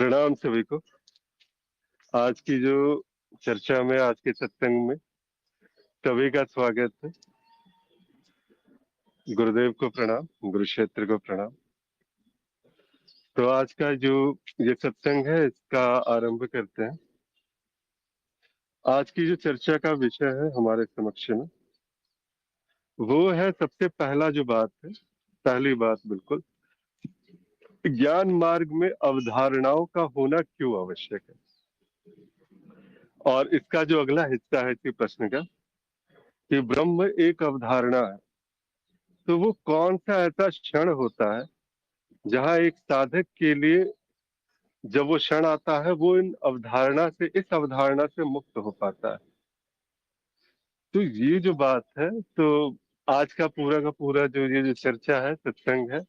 प्रणाम सभी को। आज की जो चर्चा में, आज के सत्संग में सभी का स्वागत है। गुरुदेव को प्रणाम, गुरु क्षेत्र को प्रणाम। तो आज का जो ये सत्संग है, इसका आरंभ करते हैं। आज की जो चर्चा का विषय है हमारे समक्ष में, वो है सबसे पहला जो बात है, पहली बात बिल्कुल, ज्ञान मार्ग में अवधारणाओं का होना क्यों आवश्यक है। और इसका जो अगला हिस्सा है इसी प्रश्न का, कि ब्रह्म एक अवधारणा है, तो वो कौन सा ऐसा क्षण होता है जहां एक साधक के लिए, जब वो क्षण आता है, वो इस अवधारणा से मुक्त हो पाता है। तो ये जो बात है, तो आज का पूरा जो जो चर्चा है, सत्संग है,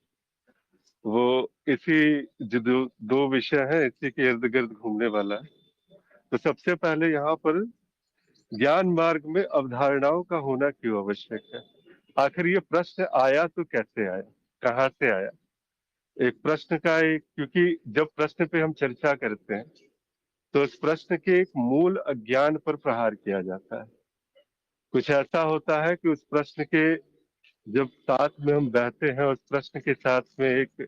वो इसी जो दो विषय है, इसी के इर्द गिर्द घूमने वाला है। तो सबसे पहले यहाँ पर ज्ञान मार्ग में अवधारणाओं का होना क्यों आवश्यक है। आखिर ये प्रश्न आया तो कैसे आया, कहाँ से आया। एक प्रश्न का एक, क्योंकि जब प्रश्न पे हम चर्चा करते हैं तो उस प्रश्न के एक मूल अज्ञान पर प्रहार किया जाता है। कुछ ऐसा होता है कि उस प्रश्न के जब साथ में हम बहते हैं, उस प्रश्न के साथ में एक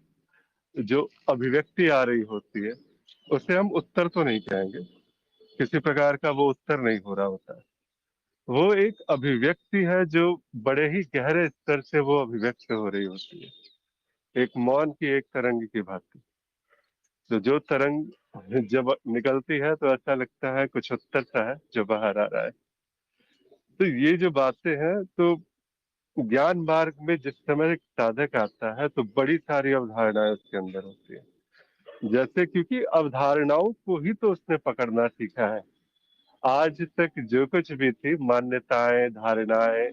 जो अभिव्यक्ति आ रही होती है, उसे हम उत्तर तो नहीं कहेंगे, किसी प्रकार का वो उत्तर नहीं हो रहा होता है। वो एक अभिव्यक्ति है जो बड़े ही गहरे स्तर से वो अभिव्यक्त हो रही होती है, एक मौन की एक तरंग की भांति। तो जो तरंग जब निकलती है तो ऐसा लगता है कुछ उत्तर सा है जो बाहर आ रहा है। तो ये जो बातें हैं, तो ज्ञान मार्ग में जिस समय एक साधक आता है तो बड़ी सारी अवधारणाएं उसके अंदर होती है। जैसे, क्योंकि अवधारणाओं को ही तो उसने पकड़ना सीखा है। आज तक जो कुछ भी थी मान्यताएं, धारणाएं,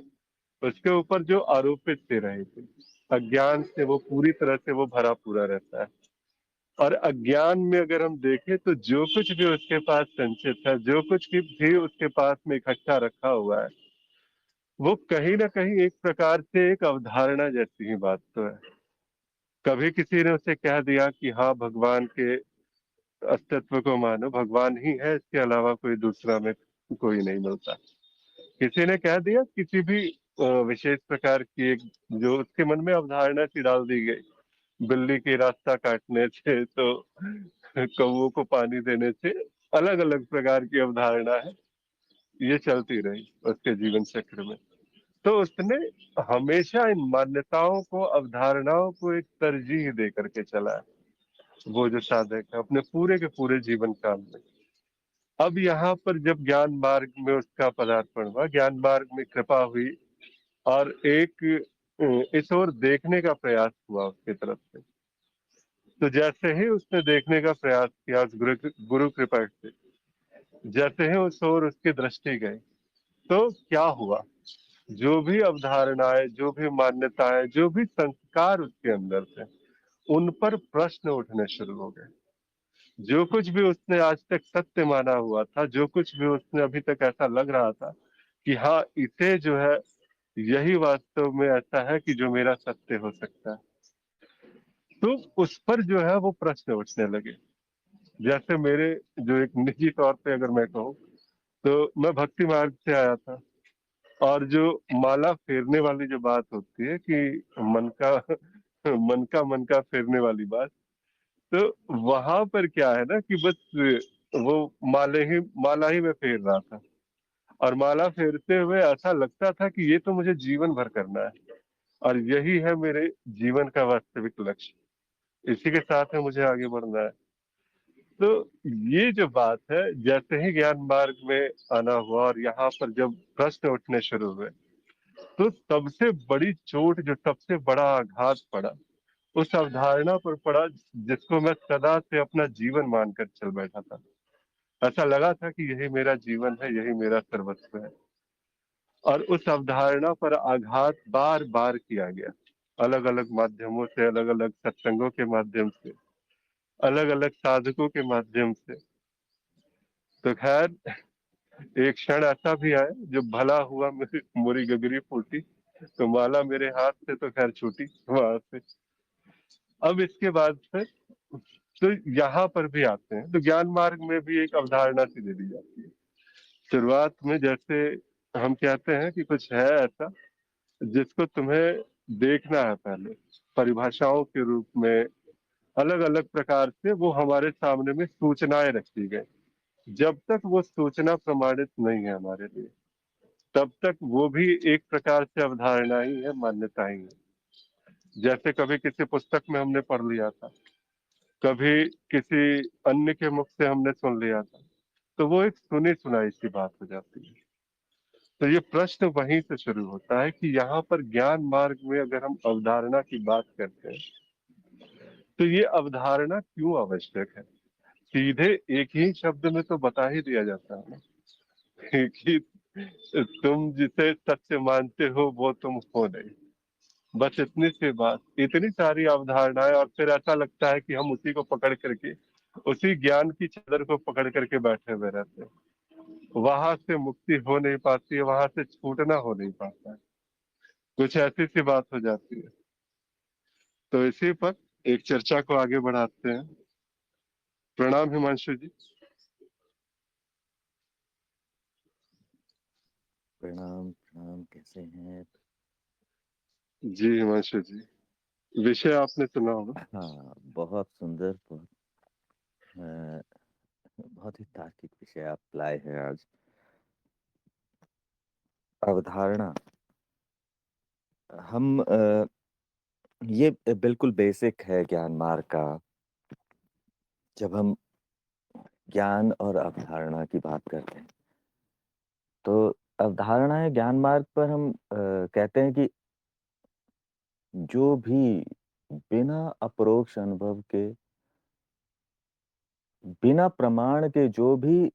उसके ऊपर जो आरोपित थे रही थी, अज्ञान से वो पूरी तरह से वो भरा पूरा रहता है। और अज्ञान में अगर हम देखें तो जो कुछ भी उसके पास संचित है, जो कुछ भी उसके पास में इकट्ठा रखा हुआ है, वो कहीं ना कहीं एक प्रकार से एक अवधारणा जैसी ही बात तो है। कभी किसी ने उसे कह दिया कि हाँ, भगवान के अस्तित्व को मानो, भगवान ही है, इसके अलावा कोई दूसरा में कोई नहीं मिलता। किसी ने कह दिया, किसी भी विशेष प्रकार की एक जो उसके मन में अवधारणा सी डाल दी गई, बिल्ली के रास्ता काटने से तो कौओं को पानी देने से, अलग अलग प्रकार की अवधारणा है, ये चलती रही उसके जीवन चक्र में। तो उसने हमेशा इन मान्यताओं को, अवधारणाओं को एक तरजीह दे करके चला है, वो जो साधक है अपने पूरे के पूरे जीवन काल में। अब यहाँ पर जब ज्ञान मार्ग में उसका पदार्पण हुआ, ज्ञान मार्ग में कृपा हुई और एक इस ओर देखने का प्रयास हुआ उसकी तरफ से, तो जैसे ही उसने देखने का प्रयास किया उस गुरु कृपा से, जैसे ही उस ओर उसकी दृष्टि गई, तो क्या हुआ, जो भी अवधारणाएं, जो भी मान्यताएं, जो भी संस्कार उसके अंदर थे, उन पर प्रश्न उठने शुरू हो गए। जो कुछ भी उसने आज तक सत्य माना हुआ था, जो कुछ भी उसने अभी तक ऐसा लग रहा था कि हाँ, इसे जो है, यही वास्तव में ऐसा है कि जो मेरा सत्य हो सकता है, तो उस पर जो है वो प्रश्न उठने लगे। जैसे मेरे, जो एक निजी तौर पे अगर मैं कहूँ, तो मैं भक्ति मार्ग से आया था, और जो माला फेरने वाली जो बात होती है कि मन का फेरने वाली बात, तो वहां पर क्या है ना कि बस वो माला ही मैं फेर रहा था, और माला फेरते हुए ऐसा लगता था कि ये तो मुझे जीवन भर करना है, और यही है मेरे जीवन का वास्तविक लक्ष्य, इसी के साथ में मुझे आगे बढ़ना है। तो ये जो बात है, जैसे ही ज्ञान मार्ग में आना हुआ और यहाँ पर जब प्रश्न उठने शुरू हुए, तो सबसे बड़ी चोट, जो सबसे बड़ा आघात पड़ा, उस अवधारणा पर पड़ा जिसको मैं सदा से अपना जीवन मानकर चल बैठा था। ऐसा लगा था कि यही मेरा जीवन है, यही मेरा सर्वस्व है। और उस अवधारणा पर आघात बार बार किया गया, अलग अलग माध्यमों से, अलग अलग सत्संगों के माध्यम से, अलग अलग साधकों के माध्यम से। तो खैर, एक क्षण ऐसा भी आया जब भला हुआ मेरी मुरी गगरी फूटी, तो माला मेरे हाथ से तो खैर छूटी वहां से। अब इसके बाद से तो यहाँ पर भी आते हैं, तो ज्ञान मार्ग में भी एक अवधारणा सी दे दी जाती है। शुरुआत में जैसे हम कहते हैं कि कुछ है ऐसा जिसको तुम्हें देखना है, पहले परिभाषाओं के रूप में अलग अलग प्रकार से वो हमारे सामने में सूचनाएं रखी गई। जब तक वो सूचना प्रमाणित नहीं है हमारे लिए, तब तक वो भी एक प्रकार से अवधारणा ही है, मान्यता ही है। जैसे कभी किसी पुस्तक में हमने पढ़ लिया था, कभी किसी अन्य के मुख से हमने सुन लिया था, तो वो एक सुनी सुनाई सी बात हो जाती है। तो ये प्रश्न वहीं से शुरू होता है कि यहाँ पर ज्ञान मार्ग में अगर हम अवधारणा की बात करते हैं, तो ये अवधारणा क्यों आवश्यक है? सीधे एक ही शब्द में तो बता ही दिया जाता है ना कि तुम जिसे सत्य मानते हो वो तुम हो नहीं। बस इतनी सी बात, इतनी सारी अवधारणाएं, और फिर ऐसा लगता है कि हम उसी को पकड़ करके, उसी ज्ञान की चादर को पकड़ करके बैठे हुए रहते हैं। वहां से मुक्ति हो नहीं पाती है, वहां से छूटना हो नहीं पाता है। कुछ ऐसी सी बात हो जाती है। तो इसी पर एक चर्चा को आगे बढ़ाते हैं। प्रणाम हिमांशु जी। प्रणाम प्रणाम, कैसे हैं? जी हिमांशु जी, विषय आपने सुना होगा। हाँ, बहुत सुंदर, अ, बहुत ही तार्किक विषय आप लाए हैं आज। अवधारणा, ये बिल्कुल बेसिक है ज्ञान मार्ग का। जब हम ज्ञान और अवधारणा की बात करते हैं, तो अवधारणाएं ज्ञान मार्ग पर हम कहते हैं कि जो भी बिना अपरोक्ष अनुभव के, बिना प्रमाण के जो भी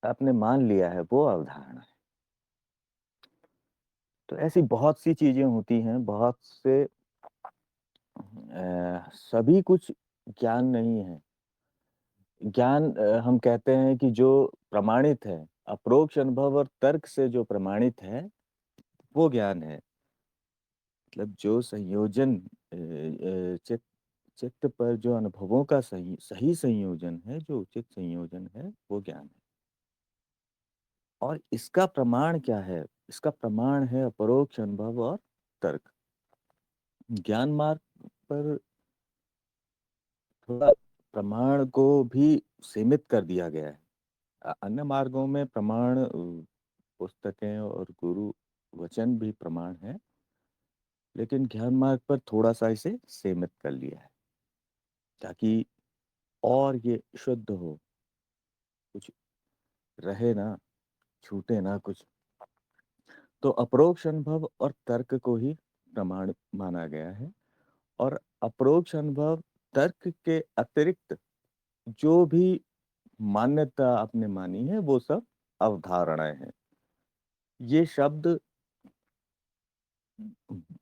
आपने मान लिया है, वो अवधारणा है। तो ऐसी बहुत सी चीजें होती हैं, बहुत से सभी कुछ ज्ञान नहीं है। ज्ञान, हम कहते हैं कि जो प्रमाणित है, अप्रोक्ष अनुभव और तर्क से जो प्रमाणित है, वो ज्ञान है। मतलब जो संयोजन, चित्त चित्त पर जो अनुभवों का सही सही संयोजन है, जो उचित संयोजन है, वो ज्ञान है। और इसका प्रमाण क्या है? इसका प्रमाण है अपरोक्ष अनुभव और तर्क। ज्ञान मार्ग पर थोड़ा प्रमाण को भी सीमित कर दिया गया है। अन्य मार्गों में प्रमाण, पुस्तकें और गुरु वचन भी प्रमाण है, लेकिन ज्ञान मार्ग पर थोड़ा सा इसे सीमित कर लिया है, ताकि और ये शुद्ध हो, कुछ रहे ना, छूटे ना कुछ। तो अपरोक्ष अनुभव और तर्क को ही प्रमाण माना गया है। और अपरोक्ष अनुभव, तर्क के अतिरिक्त जो भी मान्यता आपने मानी है, वो सब अवधारणाएं हैं। ये शब्द,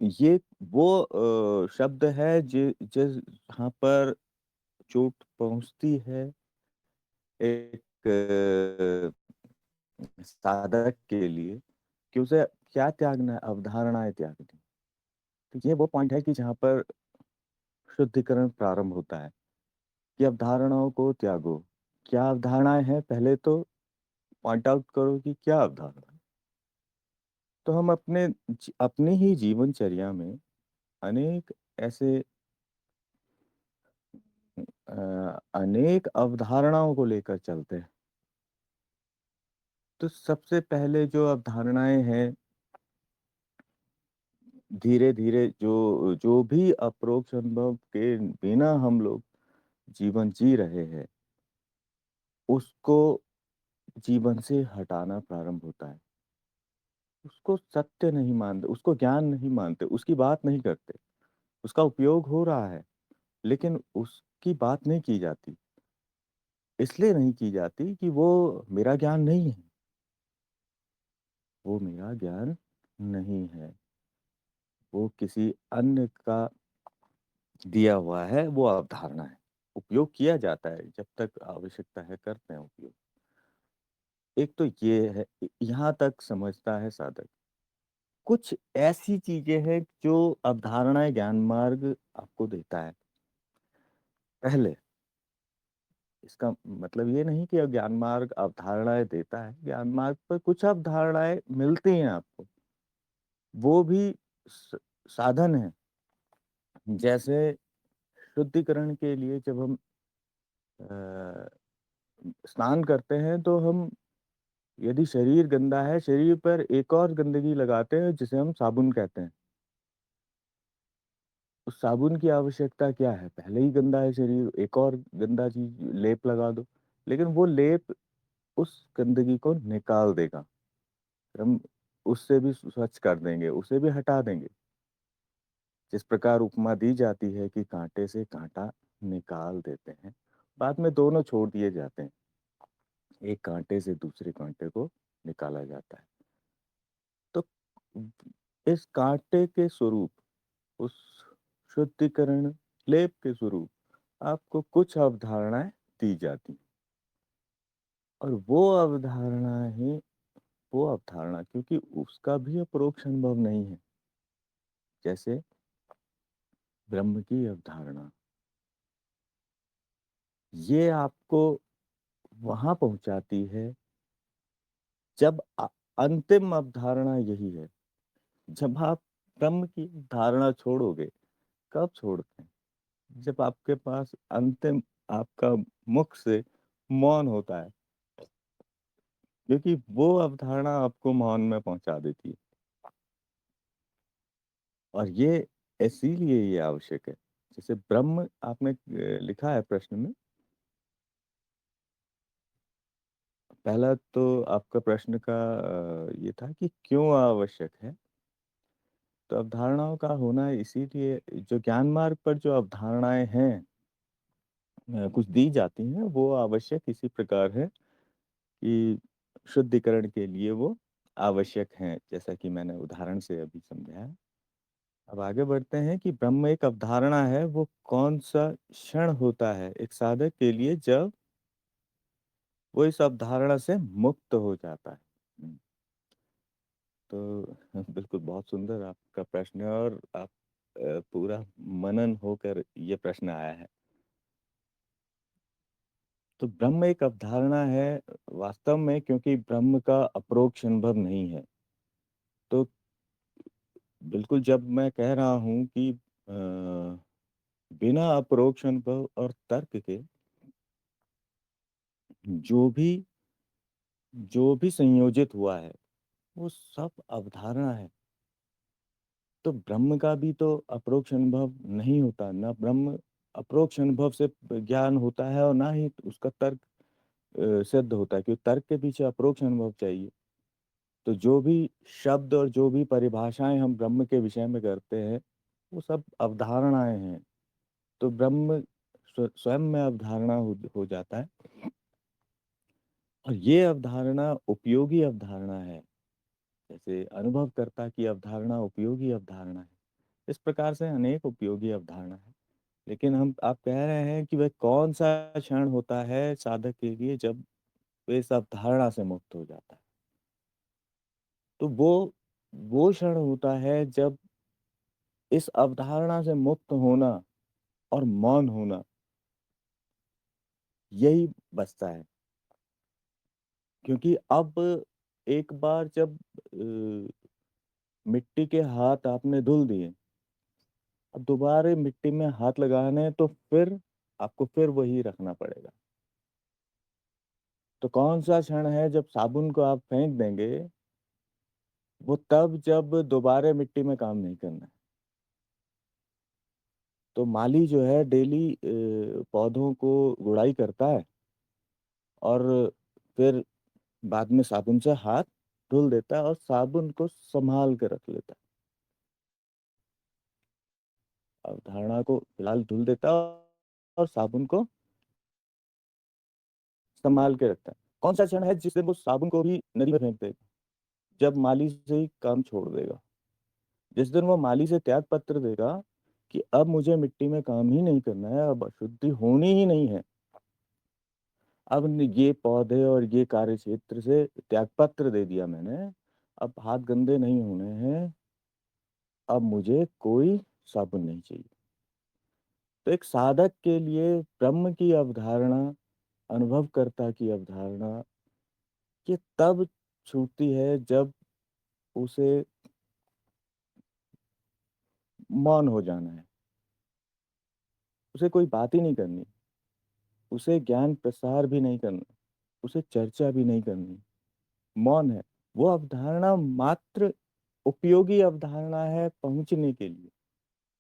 ये वो शब्द है जिस जहाँ पर चोट पहुंचती है एक साधक के लिए, कि उसे क्या त्यागना है? अवधारणाएं त्यागनी। तो ये वो पॉइंट है कि जहाँ पर शुद्धिकरण प्रारंभ होता है, कि अवधारणाओं को त्यागो। क्या अवधारणाएं हैं, पहले तो पॉइंट आउट करो कि क्या अवधारणा है। तो हम अपनी ही जीवनचर्या में अनेक ऐसे अनेक अवधारणाओं को लेकर चलते हैं। तो सबसे पहले जो अवधारणाएं हैं, धीरे धीरे जो जो भी अप्रोक्ष अनुभव के बिना हम लोग जीवन जी रहे हैं, उसको जीवन से हटाना प्रारंभ होता है। उसको सत्य नहीं मानते, उसको ज्ञान नहीं मानते, उसकी बात नहीं करते। उसका उपयोग हो रहा है, लेकिन उसकी बात नहीं की जाती। इसलिए नहीं की जाती कि वो मेरा ज्ञान नहीं है। वो मेरा ज्ञान नहीं है, वो किसी अन्य का दिया हुआ है, वो अवधारणा है। उपयोग किया जाता है, जब तक आवश्यकता है करते हैं उपयोग। एक तो ये है, यहाँ तक समझता है साधक। कुछ ऐसी चीजें हैं जो अवधारणाएं ज्ञान मार्ग आपको देता है। पहले इसका मतलब ये नहीं कि ज्ञान मार्ग अवधारणाएँ देता है, ज्ञान मार्ग पर कुछ अवधारणाएँ मिलती हैं आपको, वो भी स साधन हैं। जैसे शुद्धिकरण के लिए जब हम अ, स्नान करते हैं तो हम यदि शरीर गंदा है, शरीर पर एक और गंदगी लगाते हैं जिसे हम साबुन कहते हैं। उस साबुन की आवश्यकता क्या है? पहले ही गंदा है शरीर, एक और गंदा चीज़ लेप लगा दो। लेकिन वो लेप उस गंदगी को निकाल देगा। हम उससे भी स्वच्छ कर देंगे, उसे भी हटा देंगे। जिस प्रकार उपमा दी जाती है कि काँटे से काँटा निकाल देते हैं, बाद में दोनों छोड़ दिए जाते हैं। एक काँटे से दूसरे काँटे को निकाला जाता है। तो इस काँटे के स्वरूप, उस शुद्धिकरण लेप के स्वरूप आपको कुछ अवधारणाएँ दी जाती हैं और वो अवधारणा क्योंकि उसका भी अपरोक्ष अनुभव नहीं है, जैसे ब्रह्म की अवधारणा, ये आपको वहाँ पहुँचाती है जब अंतिम अवधारणा यही है, जब आप ब्रह्म की धारणा छोड़ोगे, कब छोड़ते हैं? जब आपके पास अंतिम आपका मुख से मौन होता है, क्योंकि वो अवधारणा आपको मौन में पहुँचा देती है और ये इसीलिए ये आवश्यक है। जैसे ब्रह्म आपने लिखा है प्रश्न में, पहला तो आपका प्रश्न का ये था कि क्यों आवश्यक है? तो अवधारणाओं का होना इसीलिए जो ज्ञान मार्ग पर जो अवधारणाएँ हैं कुछ दी जाती हैं, वो आवश्यक इसी प्रकार है कि शुद्धिकरण के लिए वो आवश्यक हैं, जैसा कि मैंने उदाहरण से अभी समझाया। अब आगे बढ़ते हैं कि ब्रह्म एक अवधारणा है, वो कौन-सा क्षण होता है एक साधक के लिए जब वो इस अवधारणा से मुक्त हो जाता है। तो बिल्कुल बहुत सुंदर आपका प्रश्न है और आप पूरा मनन होकर ये प्रश्न आया है। तो ब्रह्म एक अवधारणा है वास्तव में क्योंकि ब्रह्म का अपरोक्ष अनुभव नहीं है। तो बिल्कुल जब मैं कह रहा हूँ कि बिना अपरोक्ष अनुभव और तर्क के जो भी जो भी संयोजित हुआ है, वो सब अवधारणा है। तो ब्रह्म का भी तो अप्रोक्ष अनुभव नहीं होता, ना ब्रह्म अप्रोक्ष अनुभव से ज्ञान होता है और ना ही उसका तर्क सिद्ध होता है क्योंकि तर्क के पीछे अप्रोक्ष अनुभव चाहिए। तो जो भी शब्द और जो भी परिभाषाएँ हम ब्रह्म के विषय में करते हैं, वो सब अवधारणाएँ हैं। तो ब्रह्म स्वयं में अवधारणा हो जाता है और ये अवधारणा उपयोगी अवधारणा है। जैसे अनुभवकर्ता की अवधारणा उपयोगी अवधारणा है। इस प्रकार से अनेक उपयोगी अवधारणा है। लेकिन हम आप कह रहे हैं कि वह कौन-सा क्षण होता है साधक के लिए जब वे इस अवधारणा से मुक्त हो जाता है। तो वो क्षण होता है जब इस अवधारणा से मुक्त होना और मौन होना, यही बचता है। क्योंकि अब एक बार जब मिट्टी के हाथ आपने धुल दिए, अब दोबारा मिट्टी में हाथ लगाने हैं तो फिर आपको फिर वही रखना पड़ेगा। तो कौन-सा क्षण है जब साबुन को आप फेंक देंगे, वो तब जब दोबारा मिट्टी में काम नहीं करना है। तो माली जो है डेली पौधों को गुड़ाई करता है और फिर बाद में साबुन से हाथ धुल देता है और साबुन को सँभाल के रख लेता है। अवधारणा को फिलहाल धुल देता है और साबुन को सँभाल के रखता है। कौन-सा क्षण है जिस दिन वो साबुन को भी नदी में फेंक देगा? जब माली से ही काम छोड़ देगा। जिस दिन वो माली से त्याग पत्र देगा कि अब मुझे मिट्टी में काम ही नहीं करना है, अब अशुद्धि होनी ही नहीं है। अब ये पौधे और ये कार्यक्षेत्र से त्यागपत्र दे दिया मैंने, अब हाथ गंदे नहीं होने हैं, अब मुझे कोई साबुन नहीं चाहिए। तो एक साधक के लिए ब्रह्म की अवधारणा अनुभवकर्ता की अवधारणा ये तब छूटती है जब उसे मौन हो जाना है। उसे कोई बात ही नहीं करनी, उसे ज्ञान प्रसार भी नहीं करना, उसे चर्चा भी नहीं करनी, मौन है। वो अवधारणा मात्र उपयोगी अवधारणा है पहुँचने के लिए।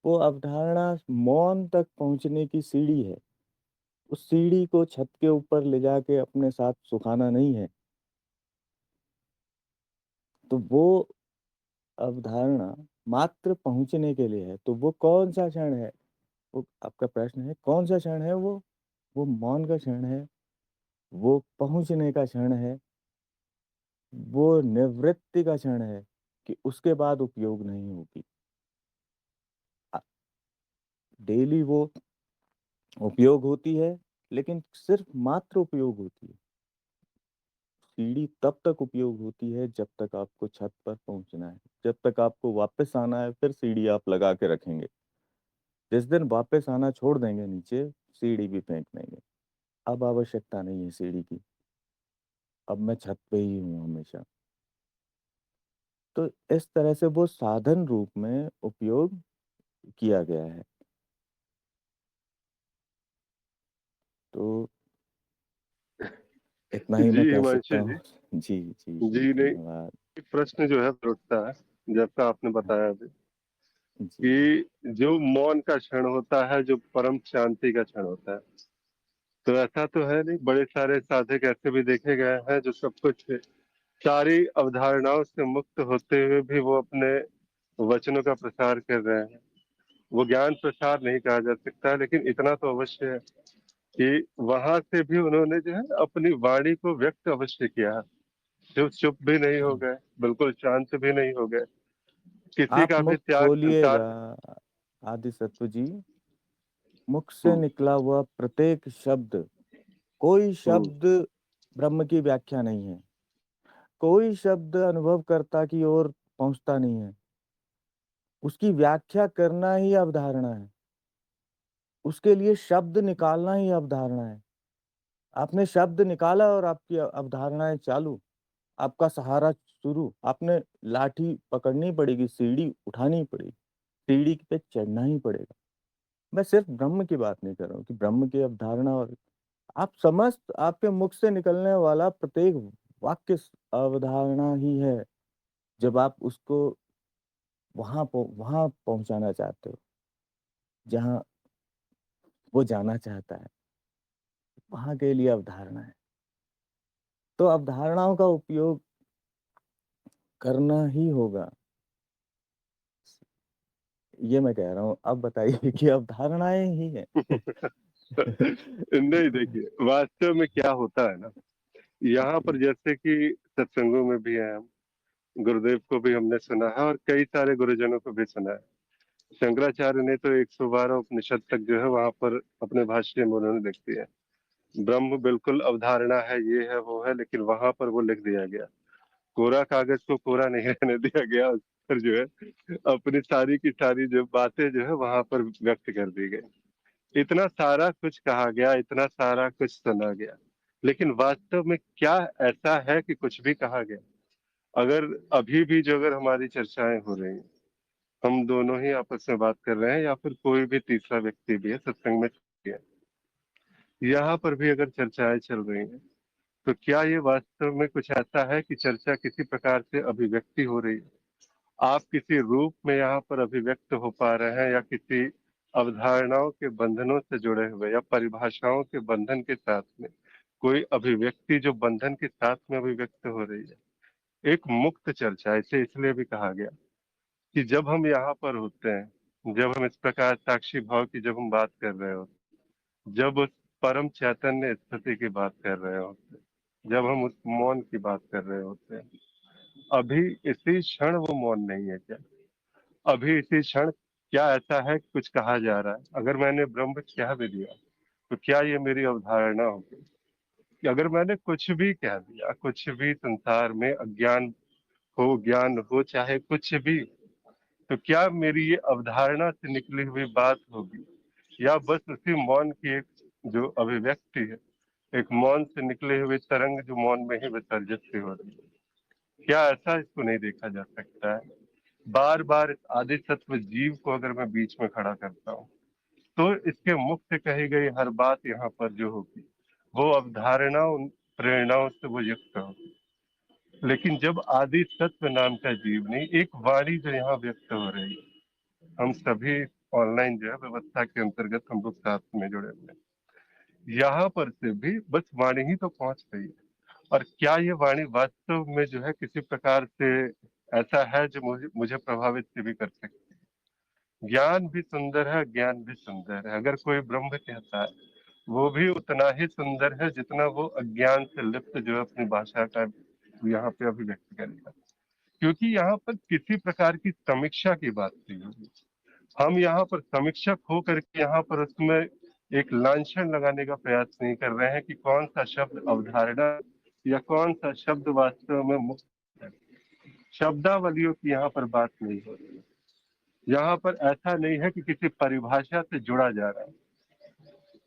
वो अवधारणा मौन तक पहुँचने की सीढ़ी है। उस सीढ़ी को छत के ऊपर ले जाके अपने साथ सुखाना नहीं है। तो वो अवधारणा मात्र पहुँचने के लिए है। तो वो कौन-सा क्षण है? वो आपका प्रश्न है कौन-सा क्षण है वो? वो मौन का क्षण है, वो पहुँचने का क्षण है, वो निवृत्ति का क्षण है कि उसके बाद उपयोग नहीं होगी। अ, डेली वो उपयोग होती है, लेकिन सिर्फ़ मात्र उपयोग होती है। सीढ़ी तब तक उपयोग होती है जब तक आपको छत पर पहुँचना है। जब तक आपको वापस आना है फिर सीढ़ी आप लगा के रखेंगे। जिस दिन वापस आना छोड़ देंगे नीचे, सीढ़ी भी फेंक देंगे। अब आवश्यकता नहीं है सीढ़ी की, अब मैं छत पे ही हूँ हमेशा। तो इस तरह से वो साधन रूप में उपयोग किया गया है। तो इतना ही जी मैं कह सकता हिमांशु जी। हूँ। जी, जी, जी, जी नहीं, धन्यवाद। एक प्रश्न जो है उठता है, जैसा आपने बताया अभी जी, कि जो मौन का क्षण होता है, जो परम शांति का क्षण होता है, तो ऐसा तो है नहीं, बड़े सारे साधक ऐसे भी देखे गए हैं जो सब कुछ सारी अवधारणाओं से मुक्त होते हुए भी वो अपने वचनों का प्रसार कर रहे हैं। वो ज्ञान प्रसार नहीं कहा जा सकता, लेकिन इतना तो अवश्य है कि वहां से भी उन्होंने जो है अपनी वाणी को व्यक्त अवश्य किया। चुप चुप भी नहीं हो जी। गए, बिल्कुल शांत भी नहीं हो गए, किसी आप का भी मुख त्याग खोलिएगा संसार में। आदिसत्व जी, मुख से हम्म, निकला हुआ प्रत्येक शब्द, कोई हम्म, शब्द ब्रह्म की व्याख्या नहीं है। कोई शब्द अनुभवकर्ता की ओर पहुँचता नहीं है। उसकी व्याख्या करना ही अवधारणा है। उसके लिए शब्द निकालना ही अवधारणा है। आपने शब्द निकाला और आपकी अवधारणाएँ चालू, आपका सहारा शुरू। आपने लाठी पकड़नी पड़ेगी, सीढ़ी उठानी पड़ेगी, सीढ़ी पे चढ़ना ही पड़ेगा। मैं सिर्फ ब्रह्म की बात नहीं कर रहा हूँ कि ब्रह्म की अवधारणा और आप समस्त आपके मुख से निकलने वाला प्रत्येक वाक्य अवधारणा ही है। जब आप उसको वहाँ पहुँचाना चाहते हो, जहाँ वो जाना चाहता है, वहाँ के लिए अवधारणा है। तो अवधारणाओं का उपयोग करना ही होगा, ये मैं कह रहा हूँ। अब बताइए कि अवधारणाएँ ही हैं। नहीं देखिए, वास्तव में क्या होता है ना, यहाँ पर जी, जैसे कि सत्संगों में भी है, हम गुरुदेव को भी हमने सुना है और कई सारे गुरुजनों को भी सुना है। शंकराचार्य ने तो 112 उपनिषद तक जो है वहां पर अपने भाष्य में उन्होंने लिख दिया है। ब्रह्म बिल्कुल अवधारणा है, ये है वो है, लेकिन वहां पर वो लिख दिया गया। कोरा कागज को कोरा नहीं रहने दिया गया, उस पर जो है अपनी सारी की सारी जो बातें जो है वहां पर व्यक्त कर दी गई। इतना सारा कुछ कहा गया, इतना सारा कुछ सुना गया, लेकिन वास्तव में क्या ऐसा है कि कुछ भी कहा गया? अगर अभी भी जो अगर हमारी चर्चाएं हो रही हैं, हम दोनों ही आपस में बात कर रहे हैं या फिर कोई भी तीसरा व्यक्ति भी है सत्संग में है, यहाँ पर भी अगर चर्चाएं चल रही हैं, तो क्या ये वास्तव में कुछ ऐसा है कि चर्चा किसी प्रकार से अभिव्यक्ति हो रही है? आप किसी रूप में यहाँ पर अभिव्यक्त हो पा रहे हैं, या किसी अवधारणाओं के बंधनों से जुड़े हुए या परिभाषाओं के बंधन के साथ में कोई अभिव्यक्ति जो बंधन के साथ में अभिव्यक्त हो रही है? एक मुक्त चर्चा, इसे इसलिए भी कहा गया कि जब हम यहाँ पर होते हैं, जब हम इस प्रकार साक्षी भाव की जब हम बात कर रहे हो, जब उस परम चैतन्य स्थिति की बात कर रहे होते हैं, जब हम उस मौन की बात कर रहे होते हैं, अभी इसी क्षण वो मौन नहीं है क्या? अभी इसी क्षण क्या ऐसा है कि कुछ कहा जा रहा है? अगर मैंने ब्रह्म कह भी दिया, तो क्या ये मेरी अवधारणा होगी? कि अगर मैंने कुछ भी कह दिया, कुछ भी संसार में अज्ञान हो, ज्ञान हो, चाहे कुछ भी, तो क्या मेरी ये अवधारणा से निकली हुई बात होगी, या बस उसी मौन की एक जो अभिव्यक्ति है, एक मौन से निकले हुए तरंग जो मौन में ही विसर्जित सी हो रही है। क्या ऐसा इसको नहीं देखा जा सकता है? बार बार इस आदि सत्व जीव को अगर मैं बीच में खड़ा करता हूँ तो इसके मुख से कही गई हर बात यहाँ पर जो होगी वो अवधारणा उन प्रेरणाओं से वो युक्त होगी। लेकिन जब आदि सत्व नाम का जीव नहीं, एक वाणी जो यहाँ व्यक्त हो रही है, हम सभी ऑनलाइन जो है व्यवस्था के अंतर्गत हम लोग साथ में जुड़े हुए हैं, यहाँ पर से भी बस वाणी ही तो पहुंच रही है। और क्या ये वाणी वास्तव में जो है किसी प्रकार से ऐसा है जो मुझे मुझे प्रभावित से भी कर सकती है? ज्ञान भी सुंदर है, ज्ञान भी सुंदर है। अगर कोई ब्रह्म कहता है वो भी उतना ही सुंदर है जितना वो अज्ञान से लिप्त जो है अपनी भाषा का यहाँ पे अभिव्यक्त करेगा। क्योंकि यहाँ पर किसी प्रकार की समीक्षा की बात नहीं होगी। हम यहाँ पर समीक्षक हो करके यहाँ पर उसमें एक लांछन लगाने का प्रयास नहीं कर रहे हैं कि कौन सा शब्द अवधारणा या कौन सा शब्द वास्तव में मुक्त है। शब्दावलियों की यहाँ पर बात नहीं हो रही है। यहाँ पर ऐसा नहीं है कि किसी परिभाषा से जुड़ा जा रहा है।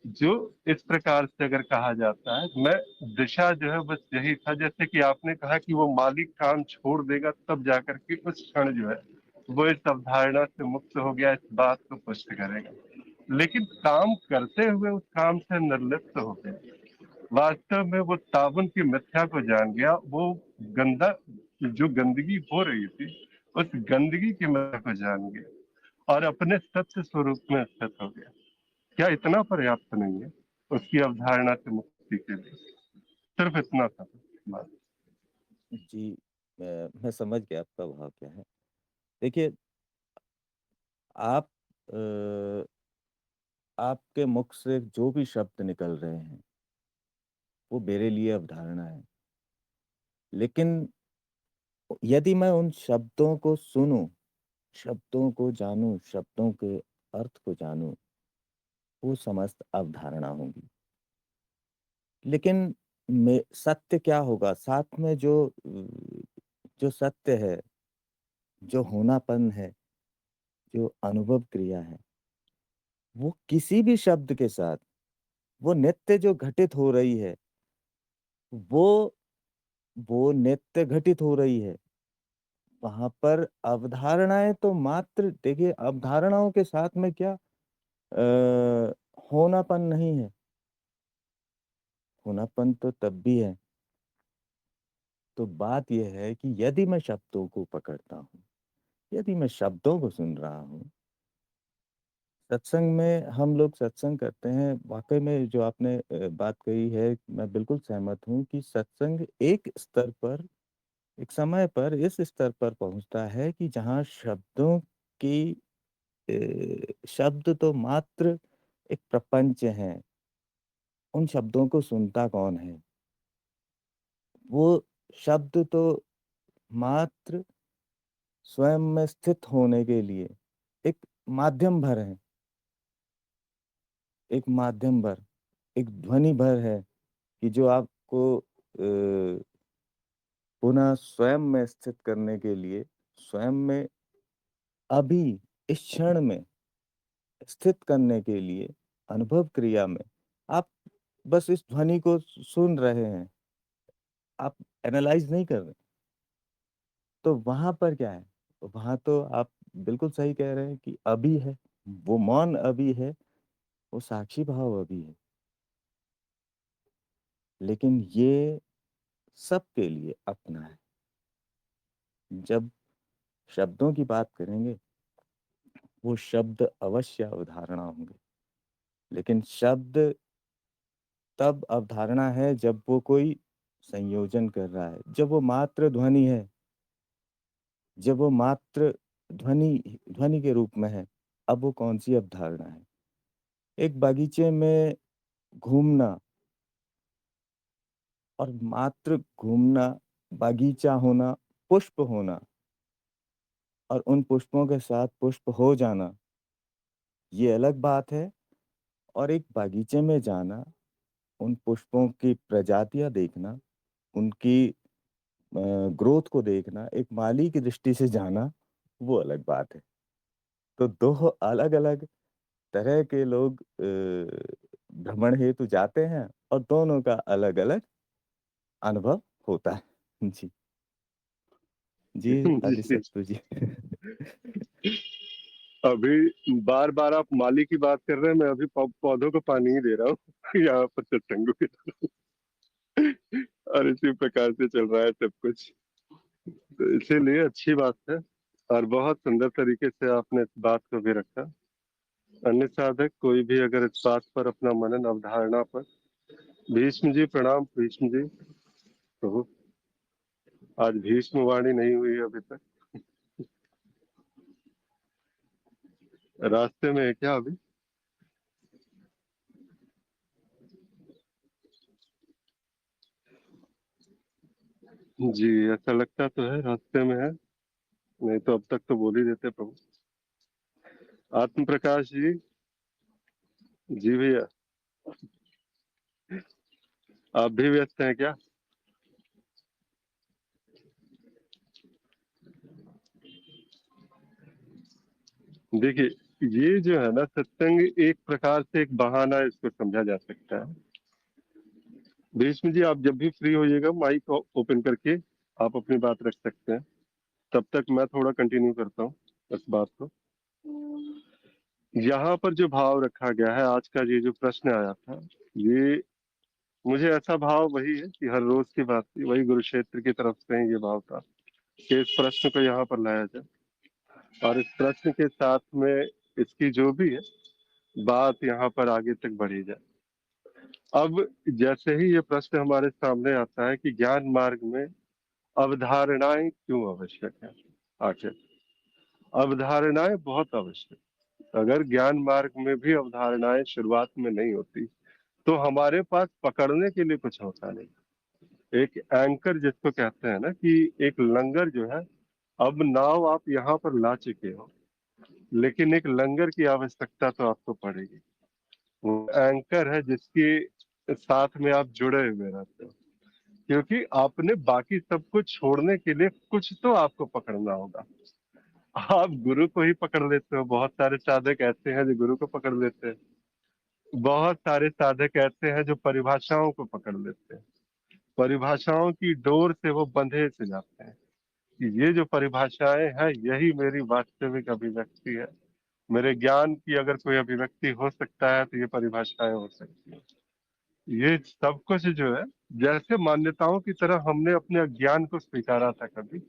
जो इस प्रकार से अगर कहा जाता है, मैं दिशा जो है बस यही था, जैसे कि आपने कहा कि वो मालिक काम छोड़ देगा तब जाकर के उस क्षण जो है वो इस अवधारणा से मुक्त हो गया, इस बात को पुष्ट करेगा। लेकिन काम करते हुए उस काम से निर्लिप्त हो गया, वास्तव में वो साबुन की मिथ्या को जान गया, वो गंदा जो गंदगी हो रही थी उस गंदगी की मिथ्या को जान गया और अपने सत्य स्वरूप में स्थित हो गया। क्या इतना पर्याप्त नहीं है उसकी अवधारणा से मुक्ति के लिए? सिर्फ इतना था बात। जी, मैं समझ गया आपका भाव क्या है। देखिए, आप अ, आपके मुख से जो भी शब्द निकल रहे हैं, वो मेरे लिए अवधारणा है। लेकिन यदि मैं उन शब्दों को सुनूँ, शब्दों को जानूँ, शब्दों के अर्थ को जानूँ, वो समस्त अवधारणा होंगी। लेकिन में सत्य क्या होगा? साथ में जो सत्य है, जो होनापन है, जो अनुभव क्रिया है, वो किसी भी शब्द के साथ, वो नित्य जो घटित हो रही है, वो वो नित्य घटित हो रही है। वहां पर अवधारणाएं तो मात्र, देखिए, अवधारणाओं के साथ में क्या होनापन नहीं है। होनापन तो तब भी है। तो बात यह है कि यदि मैं शब्दों को पकड़ता हूँ, यदि मैं शब्दों को सुन रहा हूँ, सत्संग में हम लोग सत्संग करते हैं। वाकई में जो आपने बात कही है, मैं बिल्कुल सहमत हूँ कि सत्संग एक स्तर पर, एक समय पर इस स्तर पर पहुंचता है कि जहाँ शब्दों की शब्द तो मात्र एक प्रपंच हैं। उन शब्दों को सुनता कौन है? वो शब्द तो मात्र स्वयं में स्थित होने के लिए एक माध्यम भर है, एक माध्यम भर, एक ध्वनि भर है कि जो आपको पुनः स्वयं में स्थित करने के लिए, स्वयं में अभी इस क्षण में स्थित करने के लिए, अनुभव क्रिया में आप बस इस ध्वनि को सुन रहे हैं, आप एनालाइज नहीं कर रहे। तो वहां पर क्या है? वहां तो आप बिल्कुल सही कह रहे हैं कि अभी है, वो मौन अभी है, वो साक्षी भाव अभी है। लेकिन ये सबके लिए अपना है। जब शब्दों की बात करेंगे, वो शब्द अवश्य अवधारणा होंगे। लेकिन शब्द तब अवधारणा है जब वो कोई संयोजन कर रहा है, जब वो मात्र ध्वनि है, जब वो मात्र ध्वनि ध्वनि के रूप में है। अब वो कौन सी अवधारणा है? एक बागीचे में घूमना और मात्र घूमना, बागीचा होना, पुष्प होना और उन पुष्पों के साथ पुष्प हो जाना, ये अलग बात है। और एक बागीचे में जाना, उन पुष्पों की प्रजातियां देखना, उनकी ग्रोथ को देखना, एक माली की दृष्टि से जाना, वो अलग बात है। तो दो अलग अलग तरह के लोग भ्रमण हेतु जाते हैं और दोनों का अलग-अलग अनुभव होता है। जी। जी, राधे जी। सप्तू जी। अभी बार-बार आप माली की बात कर रहे हैं, मैं अभी पौधों को पानी ही दे रहा हूँ यहाँ पर सत्संगों की तरह। और इसी प्रकार से चल रहा है सब कुछ। तो इसीलिए अच्छी बात है और बहुत सुंदर तरीके से आपने इस बात को भी रखा। अन्य साधक कोई भी अगर इस बात पर अपना मनन अवधारणा पर भीष्म जी प्रणाम भीष्म जी। प्रभु आज भीष्म वाणी नहीं हुई है अभी तक। रास्ते में है क्या अभी? जी ऐसा लगता तो है रास्ते में है, नहीं तो अब तक तो बोल ही देते प्रभु। आत्म प्रकाश जी। जी भैया। आप भी व्यस्त हैं क्या? देखिए ये जो है ना सत्संग एक प्रकार से एक बहाना इसको समझा जा सकता है। भीष्म जी आप जब भी फ्री होइएगा माइक ओपन करके आप अपनी बात रख सकते हैं। तब तक मैं थोड़ा कंटिन्यू करता हूँ इस बात को। यहाँ पर जो भाव रखा गया है आज का ये जो प्रश्न आया था, ये मुझे ऐसा भाव वही है कि हर रोज की बात थी, वही गुरु क्षेत्र की तरफ से ही ये भाव था कि इस प्रश्न को यहाँ पर लाया जाए और इस प्रश्न के साथ में इसकी जो भी है बात यहाँ पर आगे तक बढ़ी जाए। अब जैसे ही ये प्रश्न हमारे सामने आता है कि ज्ञान मार्ग में अवधारणाएं क्यों आवश्यक है, आखिर अवधारणाएं बहुत आवश्यक। अगर ज्ञान मार्ग में भी अवधारणाएं शुरुआत में नहीं होती तो हमारे पास पकड़ने के लिए कुछ होता नहीं। एक एंकर जिसको कहते हैं ना कि एक लंगर जो है, अब नाव आप यहाँ पर ला चुके हो लेकिन एक लंगर की आवश्यकता तो आपको पड़ेगी। वो एंकर है जिसके साथ में आप जुड़े हुए रहते हो, क्योंकि आपने बाकी सब कुछ छोड़ने के लिए कुछ तो आपको पकड़ना होगा। आप गुरु को ही पकड़ लेते हो, बहुत सारे साधक ऐसे हैं जो गुरु को पकड़ लेते हैं, बहुत सारे साधक ऐसे हैं जो परिभाषाओं को पकड़ लेते हैं, परिभाषाओं की डोर से वो बंधे से जाते हैं कि ये जो परिभाषाएं हैं यही मेरी वास्तविक अभिव्यक्ति है, मेरे ज्ञान की अगर कोई अभिव्यक्ति हो सकता है तो ये परिभाषाएं हो सकती है। ये सब कुछ जो है जैसे मान्यताओं की तरह हमने अपने अज्ञान को स्वीकारा था कभी,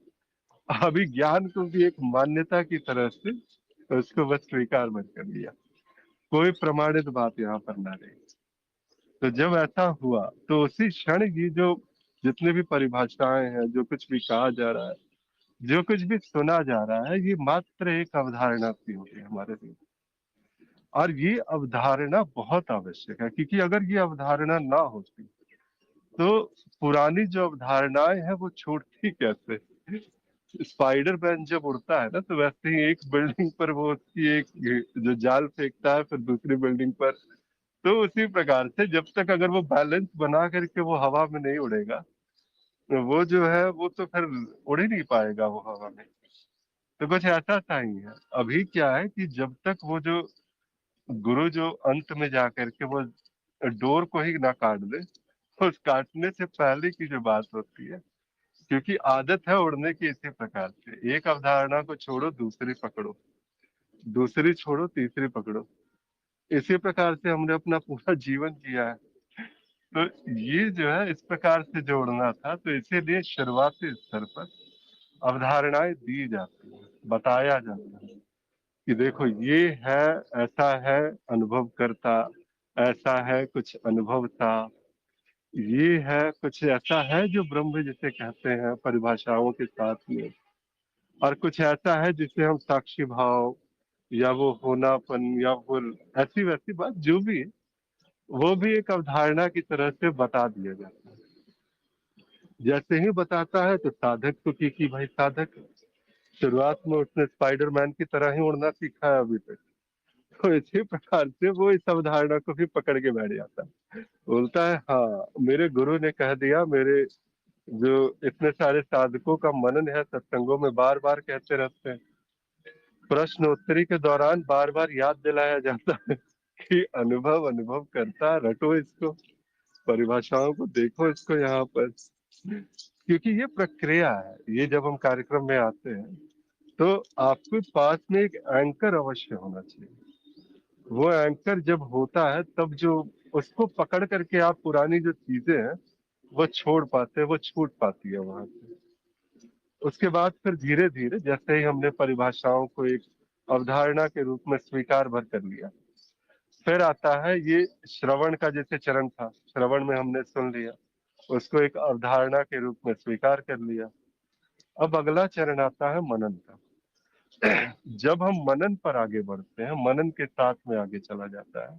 अभी ज्ञान को भी एक मान्यता की तरह से उसको बस स्वीकार मत कर लिया, कोई प्रमाणित बात यहाँ पर ना रही। तो जब ऐसा हुआ तो उसी क्षण की जो जितने भी परिभाषाएं हैं, जो कुछ भी कहा जा रहा है, जो कुछ भी सुना जा रहा है, ये मात्र एक अवधारणा सी होगी हमारे लिए। और ये अवधारणा बहुत आवश्यक है क्योंकि अगर ये अवधारणा ना होती तो पुरानी जो अवधारणाएं हैं वो छूटती कैसे। स्पाइडर मैन जब उड़ता है ना तो वैसे ही एक बिल्डिंग पर वो उसकी एक जो जाल फेंकता है फिर दूसरी बिल्डिंग पर, तो उसी प्रकार से जब तक अगर वो बैलेंस बना करके वो हवा में नहीं उड़ेगा तो वो जो है वो तो फिर उड़ ही नहीं पाएगा वो हवा में। तो कुछ ऐसा सा ही है अभी क्या है कि जब तक वो जो गुरु जो अंत में जाकर के वो डोर को ही ना काट दे, उस काटने से पहले की जो बात होती है, क्योंकि आदत है उड़ने की इसी प्रकार से, एक अवधारणा को छोड़ो दूसरी पकड़ो, दूसरी छोड़ो तीसरी पकड़ो, इसी प्रकार से हमने अपना पूरा जीवन जिया है। तो ये जो है इस प्रकार से जोड़ना था, तो इसीलिए शुरुआती स्तर पर अवधारणाएं दी जाती है, बताया जाता है कि देखो ये है, ऐसा है, अनुभव करता ऐसा है, कुछ अनुभव था, ये है कुछ ऐसा है जो ब्रह्म जिसे कहते हैं परिभाषाओं के साथ में, और कुछ ऐसा है जिसे हम साक्षी भाव या वो होनापन या वो ऐसी वैसी बात जो भी है, वो भी एक अवधारणा की तरह से बता दिया जाता है। जैसे ही बताता है तो साधक को कि भाई साधक शुरुआत में उसने स्पाइडरमैन की तरह ही उड़ना सीखा है अभी तक, तो इसी प्रकार से वो इस अवधारणा को भी पकड़ के बैठ जाता है, बोलता है हाँ मेरे गुरु ने कह दिया, मेरे जो इतने सारे साधकों का मनन है सत्संगों में बार बार कहते रहते हैं, प्रश्नोत्तरी के दौरान बार बार याद दिलाया जाता है कि अनुभव अनुभव करता रटो इसको, परिभाषाओं को देखो इसको यहाँ पर, क्योंकि ये प्रक्रिया है। ये जब हम कार्यक्रम में आते हैं तो आपके पास में एक एंकर अवश्य होना चाहिए। वो एंकर जब होता है तब जो उसको पकड़ करके आप पुरानी जो चीजें हैं वो छोड़ पाते हैं, वो छूट पाती है वहां से। उसके बाद फिर धीरे धीरे जैसे ही हमने परिभाषाओं को एक अवधारणा के रूप में स्वीकार भर कर लिया, फिर आता है ये श्रवण का जैसे चरण था। श्रवण में हमने सुन लिया, उसको एक अवधारणा के रूप में स्वीकार कर लिया। अब अगला चरण आता है मनन का। जब हम मनन पर आगे बढ़ते हैं, मनन के साथ में आगे चला जाता है,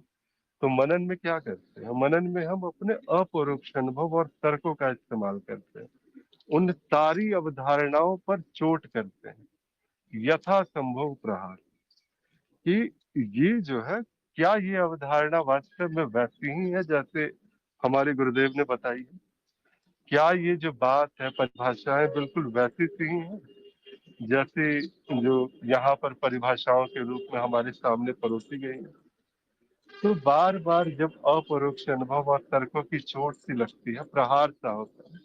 तो मनन में क्या करते हैं? मनन में हम अपने अपरोक्ष अनुभव और तर्कों का इस्तेमाल करते हैं। उन सारी अवधारणाओं पर चोट करते हैं, यथा संभव प्रहार, कि ये जो है, क्या ये अवधारणा वास्तव में वैसी ही है जैसे हमारे गुरुदेव ने बताई है? क्या ये जो बात है, परिभाषाएं बिल्कुल वैसी सी ही है जैसे जो यहाँ पर परिभाषाओं के रूप में हमारे सामने परोसी गई है? तो बार बार जब अपरोक्ष अनुभव और तर्कों की चोट सी लगती है, प्रहार सा होता है,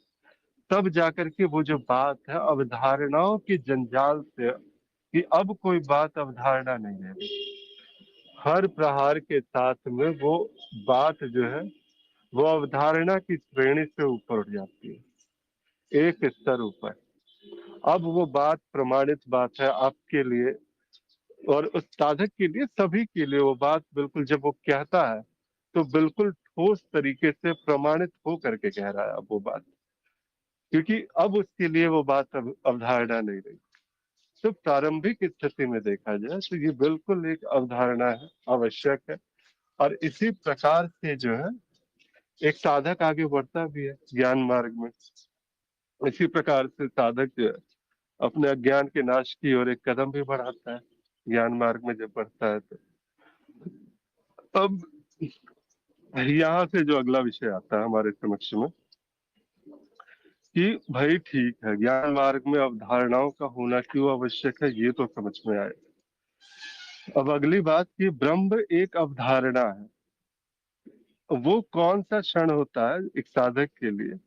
तब जाकर के वो जो बात है अवधारणाओं के जंजाल से, कि अब कोई बात अवधारणा नहीं है, हर प्रहार के साथ में वो बात जो है वो अवधारणा की श्रेणी से ऊपर उठ जाती है, एक स्तर ऊपर। अब वो बात प्रमाणित बात है आपके लिए और उस साधक के लिए, सभी के लिए। वो बात बिल्कुल जब वो कहता है तो बिल्कुल ठोस तरीके से प्रमाणित हो करके कह रहा है अब वो बात, क्योंकि अब उसके लिए वो बात अब अवधारणा नहीं रही। तो प्रारंभिक स्थिति में देखा जाए तो ये बिल्कुल एक अवधारणा है, आवश्यक है। और इसी प्रकार से जो है एक साधक आगे बढ़ता भी है ज्ञान मार्ग में। इसी प्रकार से साधक जो है अपने अज्ञान के नाश की ओर एक कदम भी बढ़ाता है ज्ञान मार्ग में जब बढ़ता है तो। अब यहाँ से जो अगला विषय आता है हमारे समक्ष में, कि भाई ठीक है, ज्ञान मार्ग में अवधारणाओं का होना क्यों आवश्यक है, ये तो समझ में आए। अब अगली बात कि ब्रह्म एक अवधारणा है। वो कौन सा क्षण होता है एक साधक के लिए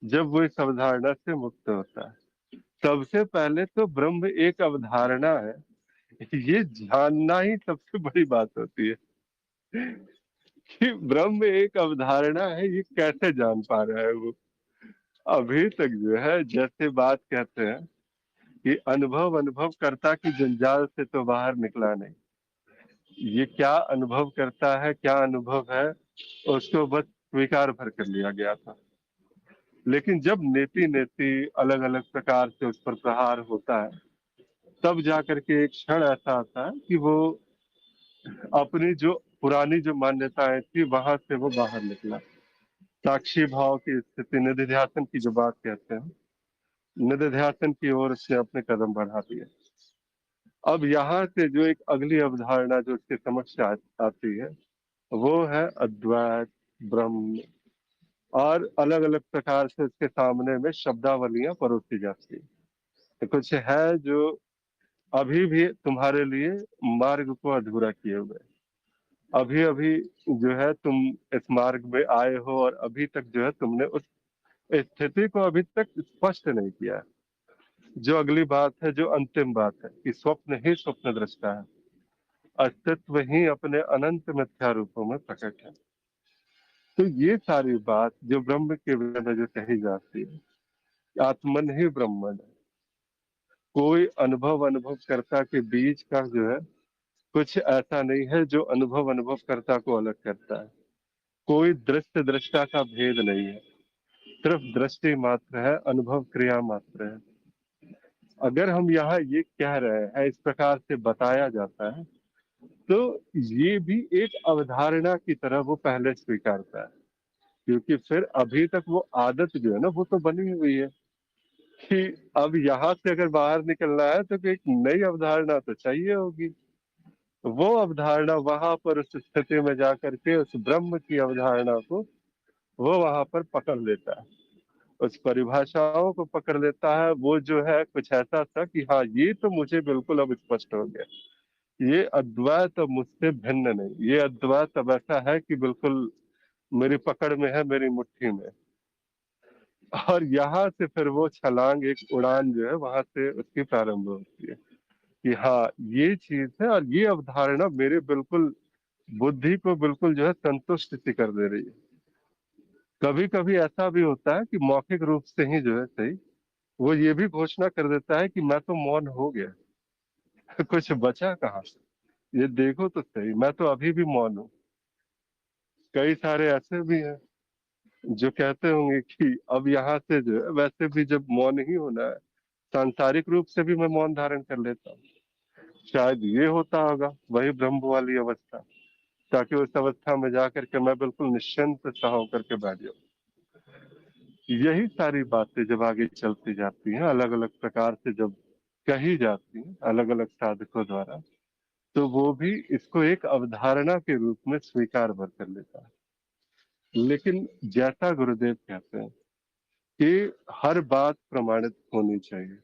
जब वो इस अवधारणा से मुक्त होता है? सबसे पहले तो ब्रह्म एक अवधारणा है, ये जानना ही सबसे बड़ी बात होती है कि ब्रह्म एक अवधारणा है, ये कैसे जान पा रहा है वो? अभी तक जो है जैसे बात कहते हैं कि अनुभव अनुभव करता की जंजाल से तो बाहर निकला नहीं। ये क्या अनुभव करता है, क्या अनुभव है, उसको बस स्वीकार भर कर लिया गया था। लेकिन जब नेति नेति अलग अलग प्रकार से उस पर प्रहार होता है, तब जाकर के एक क्षण ऐसा आता है कि वो अपनी जो पुरानी जो मान्यताएं थी वहां से वो बाहर निकला। साक्षी भाव की स्थिति, निधिध्यासन की जो बात कहते हैं, निधिध्यासन की ओर उसने अपने कदम बढ़ा दिए। अब यहाँ से जो एक अगली अवधारणा जो उसके समक्ष आती है वो है अद्वैत ब्रह्म। और अलग अलग प्रकार से उसके सामने में शब्दावलियां परोसी जाती है। तो कुछ है जो अभी भी तुम्हारे लिए मार्ग को अधूरा किए हुए है। अभी अभी जो है तुम इस मार्ग में आए हो और अभी तक जो है तुमने उस स्थिति को अभी तक स्पष्ट नहीं किया है। जो अगली बात है, जो अंतिम बात है, कि स्वप्न ही स्वप्न दृष्टा है, अस्तित्व ही अपने अनंत मिथ्या रूपों में प्रकट है। तो ये सारी बात जो ब्रह्म के विषय में जो कही जाती है, आत्मन ही ब्रह्मन है। कोई अनुभव अनुभवकर्ता के बीच का जो है कुछ ऐसा नहीं है जो अनुभव अनुभवकर्ता को अलग करता है। कोई दृश्य दृष्टा का भेद नहीं है, सिर्फ दृष्टि मात्र है, अनुभव क्रिया मात्र है। अगर हम यहाँ ये कह रहे हैं, इस प्रकार से बताया जाता है, तो ये भी एक अवधारणा की तरह वो पहले स्वीकारता है। क्योंकि फिर अभी तक वो आदत जो है ना वो तो बनी हुई है कि अब यहाँ से अगर बाहर निकलना है तो एक नई अवधारणा तो चाहिए होगी। वो अवधारणा वहां पर उस स्थिति में जाकर के उस ब्रह्म की अवधारणा को वो वहां पर पकड़ लेता है, उस परिभाषाओं को पकड़ लेता है। वो जो है कुछ ऐसा था कि हाँ ये तो मुझे बिल्कुल अब स्पष्ट हो गया, ये अद्वैत अब मुझसे भिन्न नहीं, ये अद्वैत अब ऐसा है कि बिल्कुल मेरी पकड़ में है, मेरी मुट्ठी में। और यहाँ से फिर वो छलांग, एक उड़ान जो है वहां से उसकी प्रारंभ होती है कि हाँ, ये चीज है और ये अवधारणा मेरे बिल्कुल बुद्धि को बिल्कुल जो है संतुष्ट सी कर दे रही है। कभी कभी ऐसा भी होता है कि मौखिक रूप से ही जो है सही, वो ये भी घोषणा कर देता है कि मैं तो मौन हो गया, कुछ बचा कहाँ। ये देखो तो सही, मैं तो अभी भी मौन हूँ। कई सारे ऐसे भी हैं जो कहते होंगे कि अब यहाँ से जो है वैसे भी जब मौन ही होना है, सांसारिक रूप से भी मैं मौन धारण कर लेता हूँ। शायद ये होता होगा वही ब्रह्म वाली अवस्था, ताकि उस अवस्था में जाकर के मैं बिल्कुल निश्चिंत सा होकर के बैठ जाऊँ। यही सारी बातें जब आगे चलती जाती हैं, अलग अलग प्रकार से जब कही जाती हैं अलग अलग साधकों द्वारा, तो वो भी इसको एक अवधारणा के रूप में स्वीकार भर कर लेता है। लेकिन जैसा गुरुदेव कहते हैं कि हर बात प्रमाणित होनी चाहिए।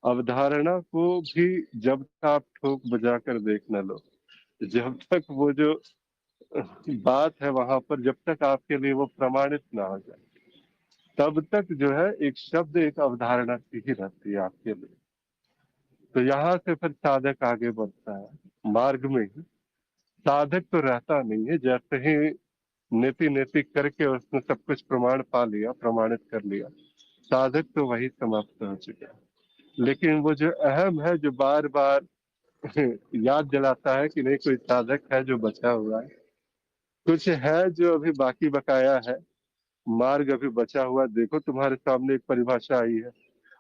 अवधारणा को भी जब तक आप ठोक बजा कर देख न लो, जब तक वो जो बात है वहां पर जब तक आपके लिए वो प्रमाणित ना हो जाए, तब तक जो है एक शब्द, एक अवधारणा सी ही रहती है आपके लिए। तो यहाँ से फिर साधक आगे बढ़ता है मार्ग में ही। साधक तो रहता नहीं है, जैसे ही नीति नीति करके उसने सब कुछ प्रमाण पा लिया, प्रमाणित कर लिया, साधक तो वही समाप्त हो चुका है। लेकिन वो जो अहम है, जो बार बार याद दिलाता है कि नहीं, कोई साधक है जो बचा हुआ है, कुछ है जो अभी बाकी बकाया है, मार्ग अभी बचा हुआ है। देखो तुम्हारे सामने एक परिभाषा आई है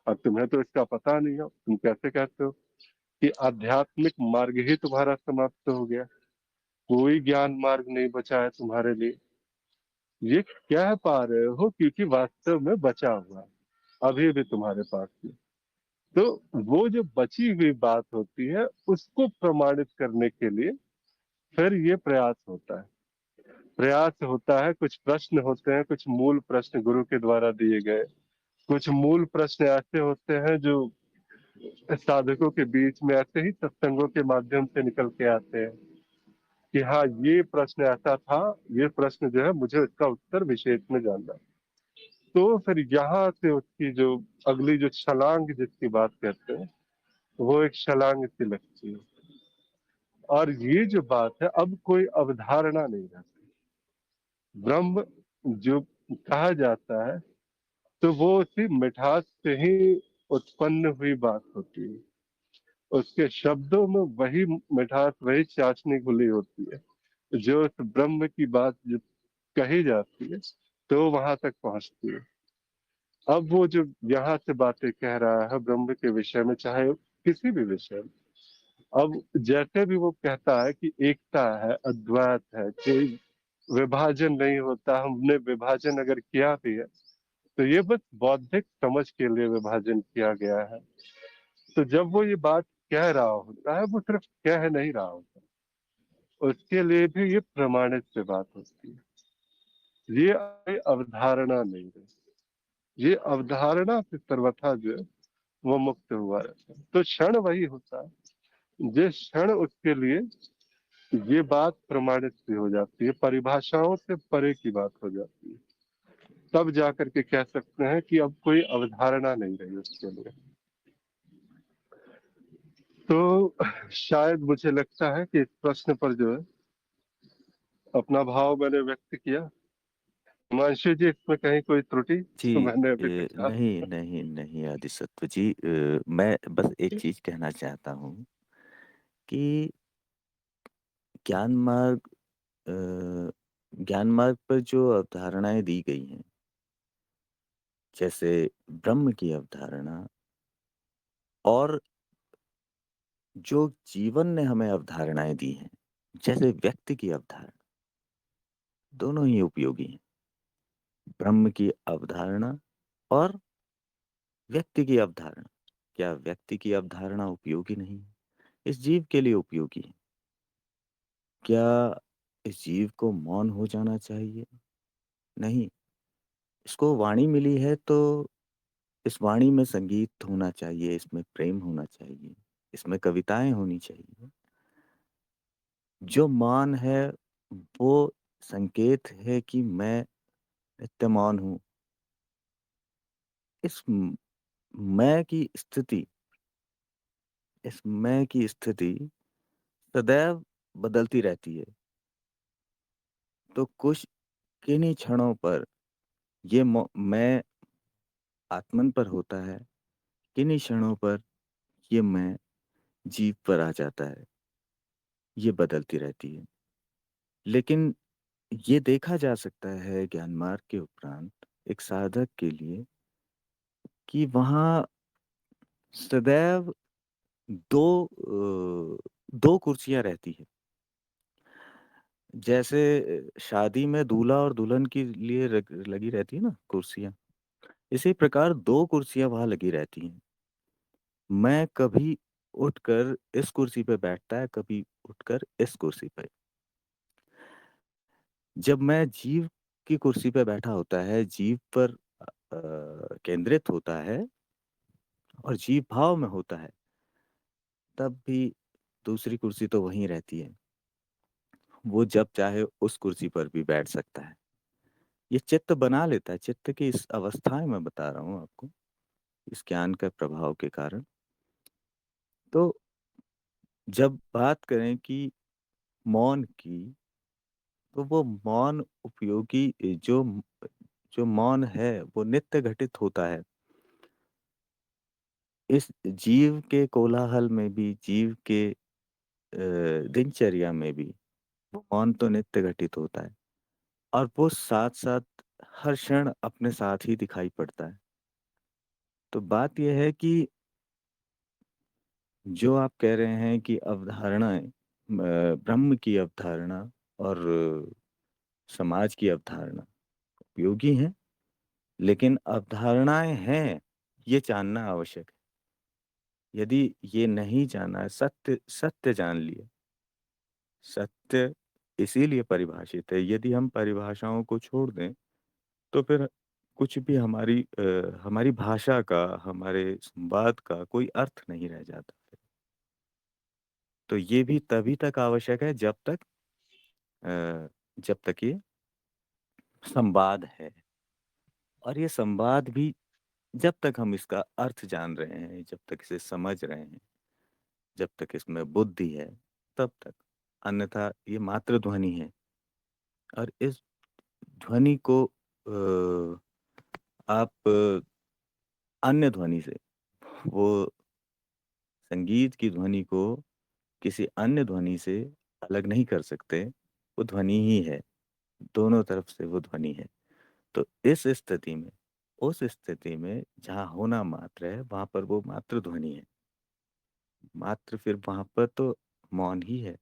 और तुम्हें तो इसका पता नहीं है, तुम कैसे कहते हो कि आध्यात्मिक मार्ग ही तुम्हारा समाप्त हो गया, कोई ज्ञान मार्ग नहीं बचा है तुम्हारे लिए। ये कह पा रहे हो क्योंकि वास्तव में बचा हुआ है अभी भी तुम्हारे पास में। तो वो जो बची हुई बात होती है उसको प्रमाणित करने के लिए फिर ये प्रयास होता है। प्रयास होता है, कुछ प्रश्न होते हैं, कुछ मूल प्रश्न गुरु के द्वारा दिए गए, कुछ मूल प्रश्न ऐसे होते हैं जो साधकों के बीच में ऐसे ही सत्संगों के माध्यम से निकल के आते हैं कि हाँ, ये प्रश्न ऐसा था, ये प्रश्न जो है मुझे इसका उत्तर विशेष में जानना। तो फिर यहाँ से उसकी जो अगली जो छलांग जिसकी बात करते हैं, वो एक छलांग सी लगती है। और ये जो बात है, अब कोई अवधारणा नहीं रहती। ब्रह्म जो कहा जाता है, तो वो उसी मिठास से ही उत्पन्न हुई बात होती है। उसके शब्दों में वही मिठास, वही चाशनी घुली होती है, जो उस ब्रह्म की बात जो कही जाती है तो वहां तक पहुंचती है। अब वो जो यहाँ से बातें कह रहा है ब्रह्म के विषय में, चाहे किसी भी विषय में, अब जैसे भी वो कहता है कि एकता है, अद्वैत है, कोई विभाजन नहीं होता, हमने विभाजन अगर किया भी है तो ये बस बौद्धिक समझ के लिए विभाजन किया गया है। तो जब वो ये बात कह रहा होता है, वो सिर्फ कह नहीं रहा होता, उसके लिए भी ये प्रमाणित से बात होती है। ये अवधारणा नहीं है, ये अवधारणा से सर्वथा जो है वो मुक्त हुआ रहता है। तो क्षण वही होता है जिस क्षण उसके लिए ये बात प्रमाणित सी हो जाती है, परिभाषाओं से परे की बात हो जाती है, तब जाकर के कह सकते हैं कि अब कोई अवधारणा नहीं रही उसके लिए। तो शायद मुझे लगता है कि इस प्रश्न पर जो है अपना भाव मैंने व्यक्त किया। हिमांशु जी, इसमें कहीं कोई त्रुटि जी। तो मैंने अभी तक कहा? नहीं नहीं नहीं आदिसत्व जी, मैं बस एक चीज कहना चाहता हूँ कि ज्ञान मार्ग अ, ज्ञान मार्ग पर जो अवधारणाएं दी गई हैं, जैसे ब्रह्म की अवधारणा और जो जीवन ने हमें अवधारणाएं दी हैं, जैसे व्यक्ति की अवधारणा, दोनों ही उपयोगी हैं। ब्रह्म की अवधारणा और व्यक्ति की अवधारणा। क्या व्यक्ति की अवधारणा उपयोगी नहीं है? इस जीव के लिए उपयोगी है। क्या इस जीव को मौन हो जाना चाहिए? नहीं। इसको वाणी मिली है तो इस वाणी में संगीत होना चाहिए, इसमें प्रेम होना चाहिए, इसमें कविताएं होनी चाहिए। जो मौन है वो संकेत है कि मैं नित्य मौन हूँ। इस मैं की स्थिति इस मैं की स्थिति सदैव बदलती रहती है। तो कुछ किन्हीं क्षणों पर ये मैं आत्मन पर होता है, किन्हीं क्षणों पर ये मैं जीव पर आ जाता है। ये बदलती रहती है। लेकिन ये देखा जा सकता है ज्ञान मार्ग के उपरांत एक साधक के लिए कि वहाँ सदैव 2 2 कुर्सियाँ रहती हैं। जैसे शादी में दूल्हा और दुल्हन के लिए लगी रहती है ना कुर्सियाँ, इसी प्रकार 2 कुर्सियाँ वहाँ लगी रहती हैं। मैं कभी उठकर इस कुर्सी पे बैठता है, कभी उठकर इस कुर्सी पे। जब मैं जीव की कुर्सी पे बैठा होता है, जीव पर केंद्रित होता है और जीव भाव में होता है, तब भी दूसरी कुर्सी तो वहीं रहती है। वो जब चाहे उस कुर्सी पर भी बैठ सकता है। ये चित्त बना लेता है, चित्त की इस अवस्थाएँ मैं बता रहा हूँ आपको, इस ज्ञान के प्रभाव के कारण। तो जब बात करें कि मौन की, तो वो मौन उपयोगी जो मौन है, वो नित्य घटित होता है। इस जीव के कोलाहल में भी, जीव के दिनचर्या में भी, वो मौन तो नित्य घटित होता है और वो साथ-साथ हर क्षण अपने साथ ही दिखाई पड़ता है। तो बात ये है कि जो आप कह रहे हैं कि अवधारणाएँ ब्रह्म की अवधारणा और समाज की अवधारणा उपयोगी हैं, लेकिन अवधारणाएँ हैं, ये जानना आवश्यक है। यदि ये नहीं जाना है, सत्य सत्य जान लिए। सत्य इसीलिए परिभाषित है, यदि हम परिभाषाओं को छोड़ दें, तो फिर कुछ भी हमारी भाषा का, हमारे संवाद का कोई अर्थ नहीं रह जाता फिर। तो ये भी तभी तक आवश्यक है जब तक ये संवाद है और ये संवाद भी जब तक हम इसका अर्थ जान रहे हैं, जब तक इसे समझ रहे हैं, जब तक इसमें बुद्धि है, तब तक। अन्यथा ये मात्र ध्वनि है और इस ध्वनि को आप अन्य ध्वनि से वो संगीत की ध्वनि को किसी अन्य ध्वनि से अलग नहीं कर सकते, वो ध्वनि ही है, दोनों तरफ से वो ध्वनि है। तो इस स्थिति में उस स्थिति में जहाँ होना मात्र है, वहाँ पर वो मात्र ध्वनि है। मात्र फिर वहाँ पर तो मौन ही है,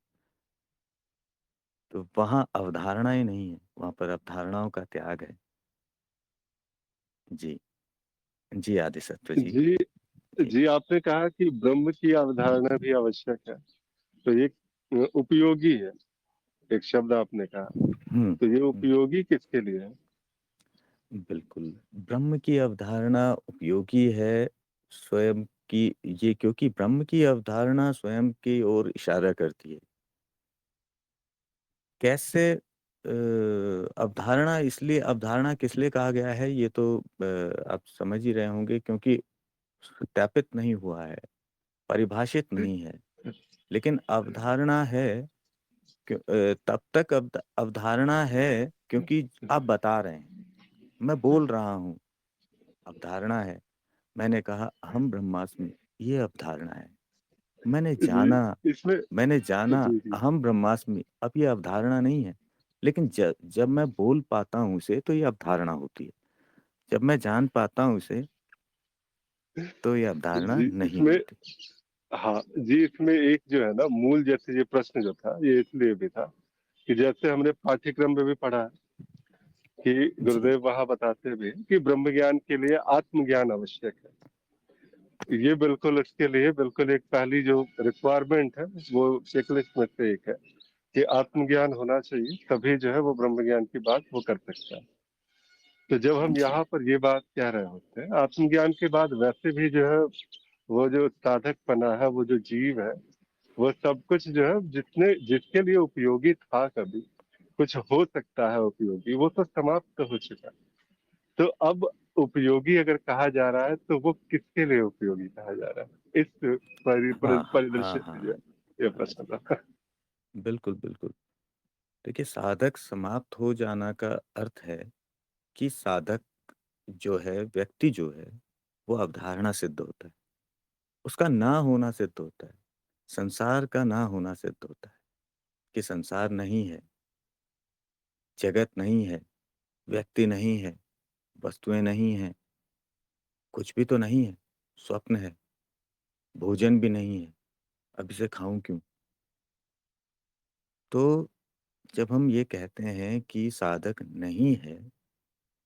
तो वहाँ अवधारणाएँ नहीं है, वहाँ पर अवधारणाओं का त्याग है। जी। जी, आदिसत्व जी। जी, जी। जी आपने कहा कि ब्रह्म की अवधारणा भी आवश्यक है। तो ये उपयोगी है, एक शब्द आपने कहा। हुँ, तो ये हुँ। उपयोगी किसके लिए है? बिल्कुल, ब्रह्म की अवधारणा उपयोगी है स्वयं की ये क्योंकि ब्रह्म की अवधारणा स्वयं की ओर इशारा करती है। कैसे अवधारणा किस लिए कहा गया है ये तो आप समझ ही रहे होंगे क्योंकि सत्यापित नहीं हुआ है, परिभाषित नहीं है। लेकिन अवधारणा है तब तक अवधारणा है क्योंकि आप बता रहे हैं। मैं बोल रहा हूँ, अवधारणा है। मैंने कहा अहम ब्रह्मास्मि, ये अवधारणा है। मैंने जी, जाना इसमें मैंने जाना जी, जी। अहम ब्रह्मास्मि, अब ये अवधारणा नहीं है। लेकिन जब मैं बोल पाता हूँ इसे तो ये अवधारणा होती है। जब मैं जान पाता हूँ इसे तो ये अवधारणा जी, नहीं इसमें होती। हाँ, जी इसमें एक जो है ना मूल जैसे ये प्रश्न जो था, ये इसलिए भी था कि जैसे हमने पाठ्यक्रम में भी पढ़ा है कि जी, गुरुदेव वहाँ बताते भी हैं कि ब्रह्म ज्ञान के लिए आत्मज्ञान आवश्यक है। ये बिल्कुल इसके लिए बिल्कुल एक पहली जो रिक्वायरमेंट है, वो चेकलिस्ट में से एक है कि आत्मज्ञान होना चाहिए, तभी जो है वो ब्रह्म ज्ञान की बात वो कर सकता है। तो जब हम जी, यहाँ पर ये बात कह रहे होते हैं, आत्मज्ञान के बाद वैसे भी जो है वो जो साधक बना है, वो जो जीव है, वो सब कुछ जो है जितने जिसके लिए उपयोगी था कभी, कुछ हो सकता है उपयोगी, वो तो समाप्त हो चुका है। तो अब उपयोगी अगर कहा जा रहा है, तो वो किसके लिए उपयोगी कहा जा रहा है? इस हाँ, हाँ, परिदृश्य से जो हाँ, है, ये हाँ। प्रश्न था। बिल्कुल, बिल्कुल। देखिए, साधक समाप्त हो जाना का अर्थ है कि साधक जो है, व्यक्ति जो है, वो अवधारणा सिद्ध होता है। उसका ना होना सिद्ध होता है। संसार का ना होना सिद्ध होता है कि संसार नहीं है, जगत नहीं है, व्यक्ति नहीं है, वस्तुएँ नहीं हैं, कुछ भी तो नहीं है, स्वप्न है, भोजन भी नहीं है, अब इसे खाऊँ क्यों? तो जब हम ये कहते हैं कि साधक नहीं है,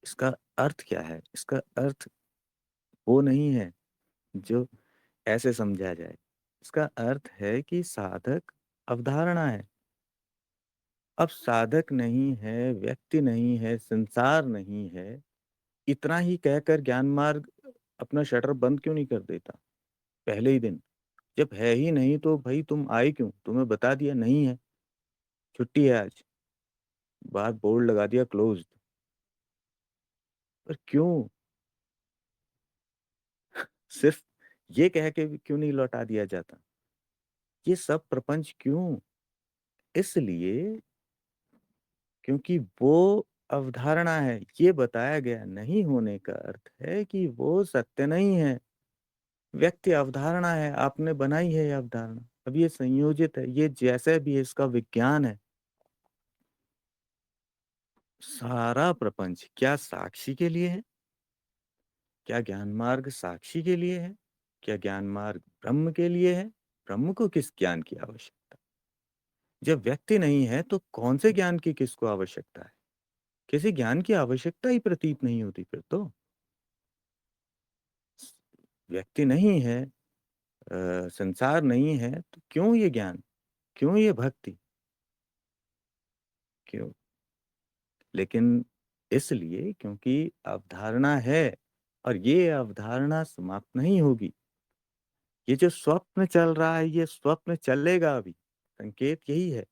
इसका अर्थ क्या है? इसका अर्थ वो नहीं है जो ऐसे समझा जाए। इसका अर्थ है कि साधक अवधारणा है। अब साधक नहीं है, व्यक्ति नहीं है, संसार नहीं है, इतना ही कहकर ज्ञान मार्ग अपना शटर बंद क्यों नहीं कर देता पहले ही दिन? जब है ही नहीं तो भई तुम आए क्यों? तुम्हें बता दिया नहीं है, छुट्टी है आज, बाहर बोर्ड लगा दिया क्लोज़्ड। पर क्यों? सिर्फ़ ये कह के भी क्यों नहीं लौटा दिया जाता? ये सब प्रपंच क्यों? इसलिए क्योंकि वो अवधारणा है। ये बताया गया नहीं होने का अर्थ है कि वो सत्य नहीं है। व्यक्ति अवधारणा है, आपने बनाई है ये अवधारणा। अब ये संयोजित है, ये जैसे भी है इसका विज्ञान है। सारा प्रपंच क्या साक्षी के लिए है? क्या ज्ञान मार्ग साक्षी के लिए है? क्या ज्ञान मार्ग ब्रह्म के लिए है? ब्रह्म को किस ज्ञान की आवश्यकता? जब व्यक्ति नहीं है तो कौन से ज्ञान की किसको आवश्यकता है? किसी ज्ञान की आवश्यकता ही प्रतीत नहीं होती फिर तो। व्यक्ति नहीं है, संसार नहीं है तो क्यों ये ज्ञान? क्यों ये भक्ति? क्यों? लेकिन इसलिए क्योंकि अवधारणा है और ये अवधारणा समाप्त नहीं होगी। ये जो स्वप्न चल रहा है, ये स्वप्न चलेगा अभी। संकेत यही है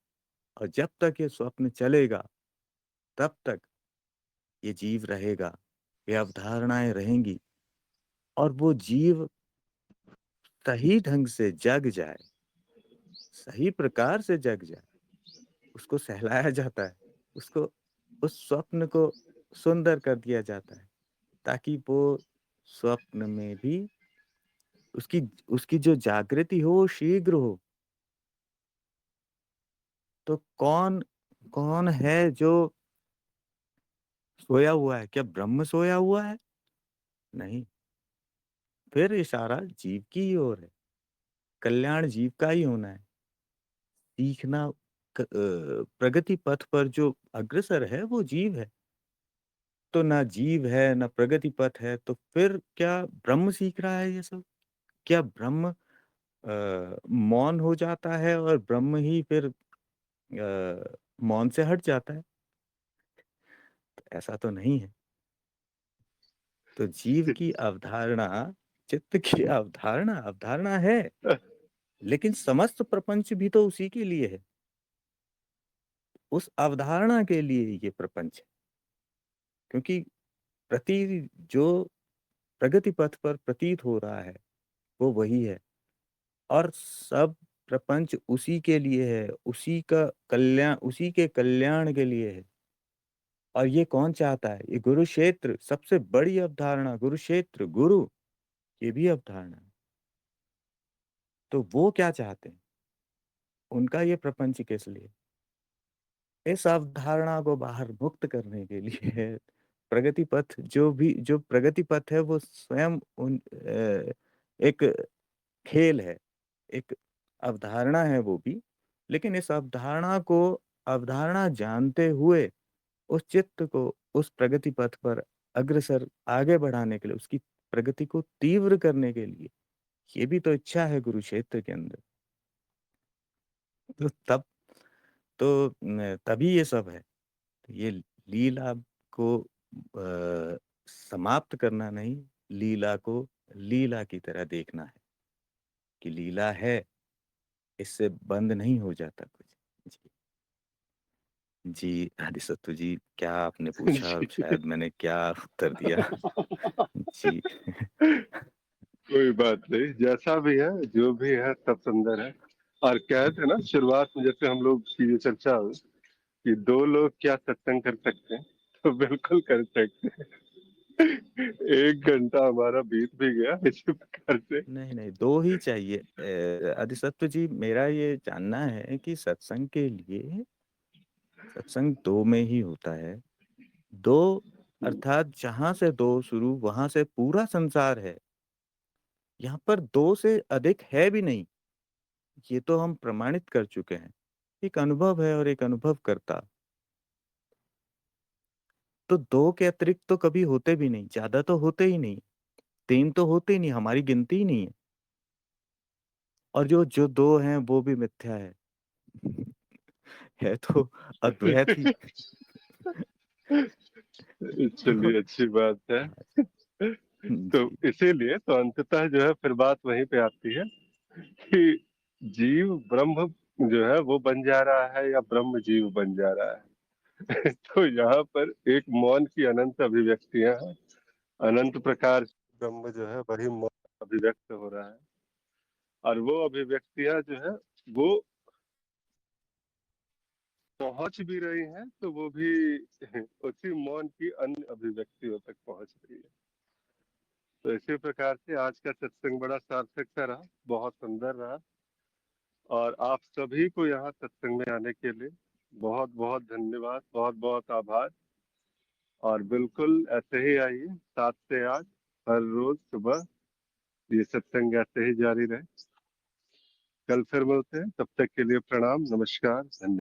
और जब तक ये स्वप्न चलेगा, तब तक ये जीव रहेगा, ये अवधारणाएँ रहेंगी और वो जीव सही ढंग से जग जाए, सही प्रकार से जग जाए, उसको सहलाया जाता है, उसको उस स्वप्न को सुंदर कर दिया जाता है, ताकि वो स्वप्न में भी उसकी उसकी जो जागृति हो वो शीघ्र हो। तो कौन कौन है जो सोया हुआ है? क्या ब्रह्म सोया हुआ है? नहीं, फिर इशारा जीव की ही ओर है। कल्याण जीव का ही होना है। सीखना प्रगति पथ पर जो अग्रसर है वो जीव है। तो ना जीव है, ना प्रगति पथ है, तो फिर क्या ब्रह्म सीख रहा है ये सब? क्या ब्रह्म मौन हो जाता है और ब्रह्म ही फिर मौन से हट जाता है? ऐसा तो नहीं है। तो जीव की अवधारणा, चित्त की अवधारणा, अवधारणा है, लेकिन समस्त प्रपंच भी तो उसी के लिए है। उस अवधारणा के लिए ये प्रपंच है। क्योंकि प्रति जो प्रगति पथ पर प्रतीत हो रहा है, वो वही है और सब प्रपंच उसी के लिए है, उसी के कल्याण के लिए है। और ये कौन चाहता है? ये गुरुक्षेत्र सबसे बड़ी अवधारणा, गुरुक्षेत्र, गुरु, ये भी अवधारणा है। तो वो क्या चाहते हैं? उनका ये प्रपंच किस लिए? इस अवधारणा को बाहर मुक्त करने के लिए प्रगति पथ जो प्रगति पथ है वो स्वयं एक खेल है, एक अवधारणा है वो भी, लेकिन इस अवधारणा को अवधारणा जानते हुए उस चित्त को उस प्रगति पथ पर अग्रसर आगे बढ़ाने के लिए, उसकी प्रगति को तीव्र करने के लिए, ये भी तो इच्छा है कुरुक्षेत्र के अंदर। तो तब तो तभी ये सब है। तो ये लीला को समाप्त करना नहीं, लीला को लीला की तरह देखना है कि लीला है, इससे बंद नहीं हो जाता कुछ। जी। जी, आदिसत्व जी, क्या आपने पूछा जी। शायद मैंने क्या उत्तर दिया? जी। कोई बात नहीं, जैसा भी है, जो भी है सब सुंदर है। और कहे थे ना शुरुआत में जैसे हम लोग की ये चर्चा हुई कि 2 लोग क्या सत्संग कर सकते हैं, तो बिल्कुल कर सकते हैं। 1 घंटा हमारा बीत भी गया इसी प्रकार से। नहीं, नहीं, 2 ही चाहिए। अधिसत्व जी, मेरा ये जानना है कि सत्संग के लिए सत्संग 2 में ही होता है। 2 अर्थात जहाँ से 2 शुरू वहाँ से पूरा संसार है। यहाँ पर 2 से अधिक है भी नहीं, ये तो हम प्रमाणित कर चुके हैं। एक अनुभव है और एक अनुभवकर्ता। तो 2 के अतिरिक्त तो कभी होते भी नहीं, ज़्यादा तो होते ही नहीं, 3 तो होते ही नहीं, हमारी गिनती ही नहीं है। और जो 2 हैं वो भी मिथ्या है। है तो अद्वैत ही। तो चलिए अच्छी बात है। हाँ, तो जी। इसीलिए तो अंततः जो है फिर बात वहीं पे आती है कि जीव ब्रह्म जो है वो बन जा रहा है या ब्रह्म जीव बन जा रहा है। तो यहाँ पर एक मौन की अनंत अभिव्यक्तियां हैं। अनंत प्रकार से ब्रह्म जो है वही मौन अभिव्यक्त हो रहा है। और वो अभिव्यक्तियां जो है वो पहुंच भी रही हैं तो वो भी उसी मौन की अन्य अभिव्यक्तियों तक पहुंच रही है। तो इसी प्रकार से आज का सत्संग बड़ा सार्थक सा रहा, बहुत सुंदर रहा। और आप सभी को यहाँ सत्संग में आने के लिए बहुत बहुत धन्यवाद, बहुत बहुत आभार। और बिल्कुल ऐसे ही आइए 7 से 8 हर रोज सुबह। ये सत्संग ऐसे ही जारी रहे। कल फिर मिलते हैं, तब तक के लिए प्रणाम, नमस्कार, धन्यवाद।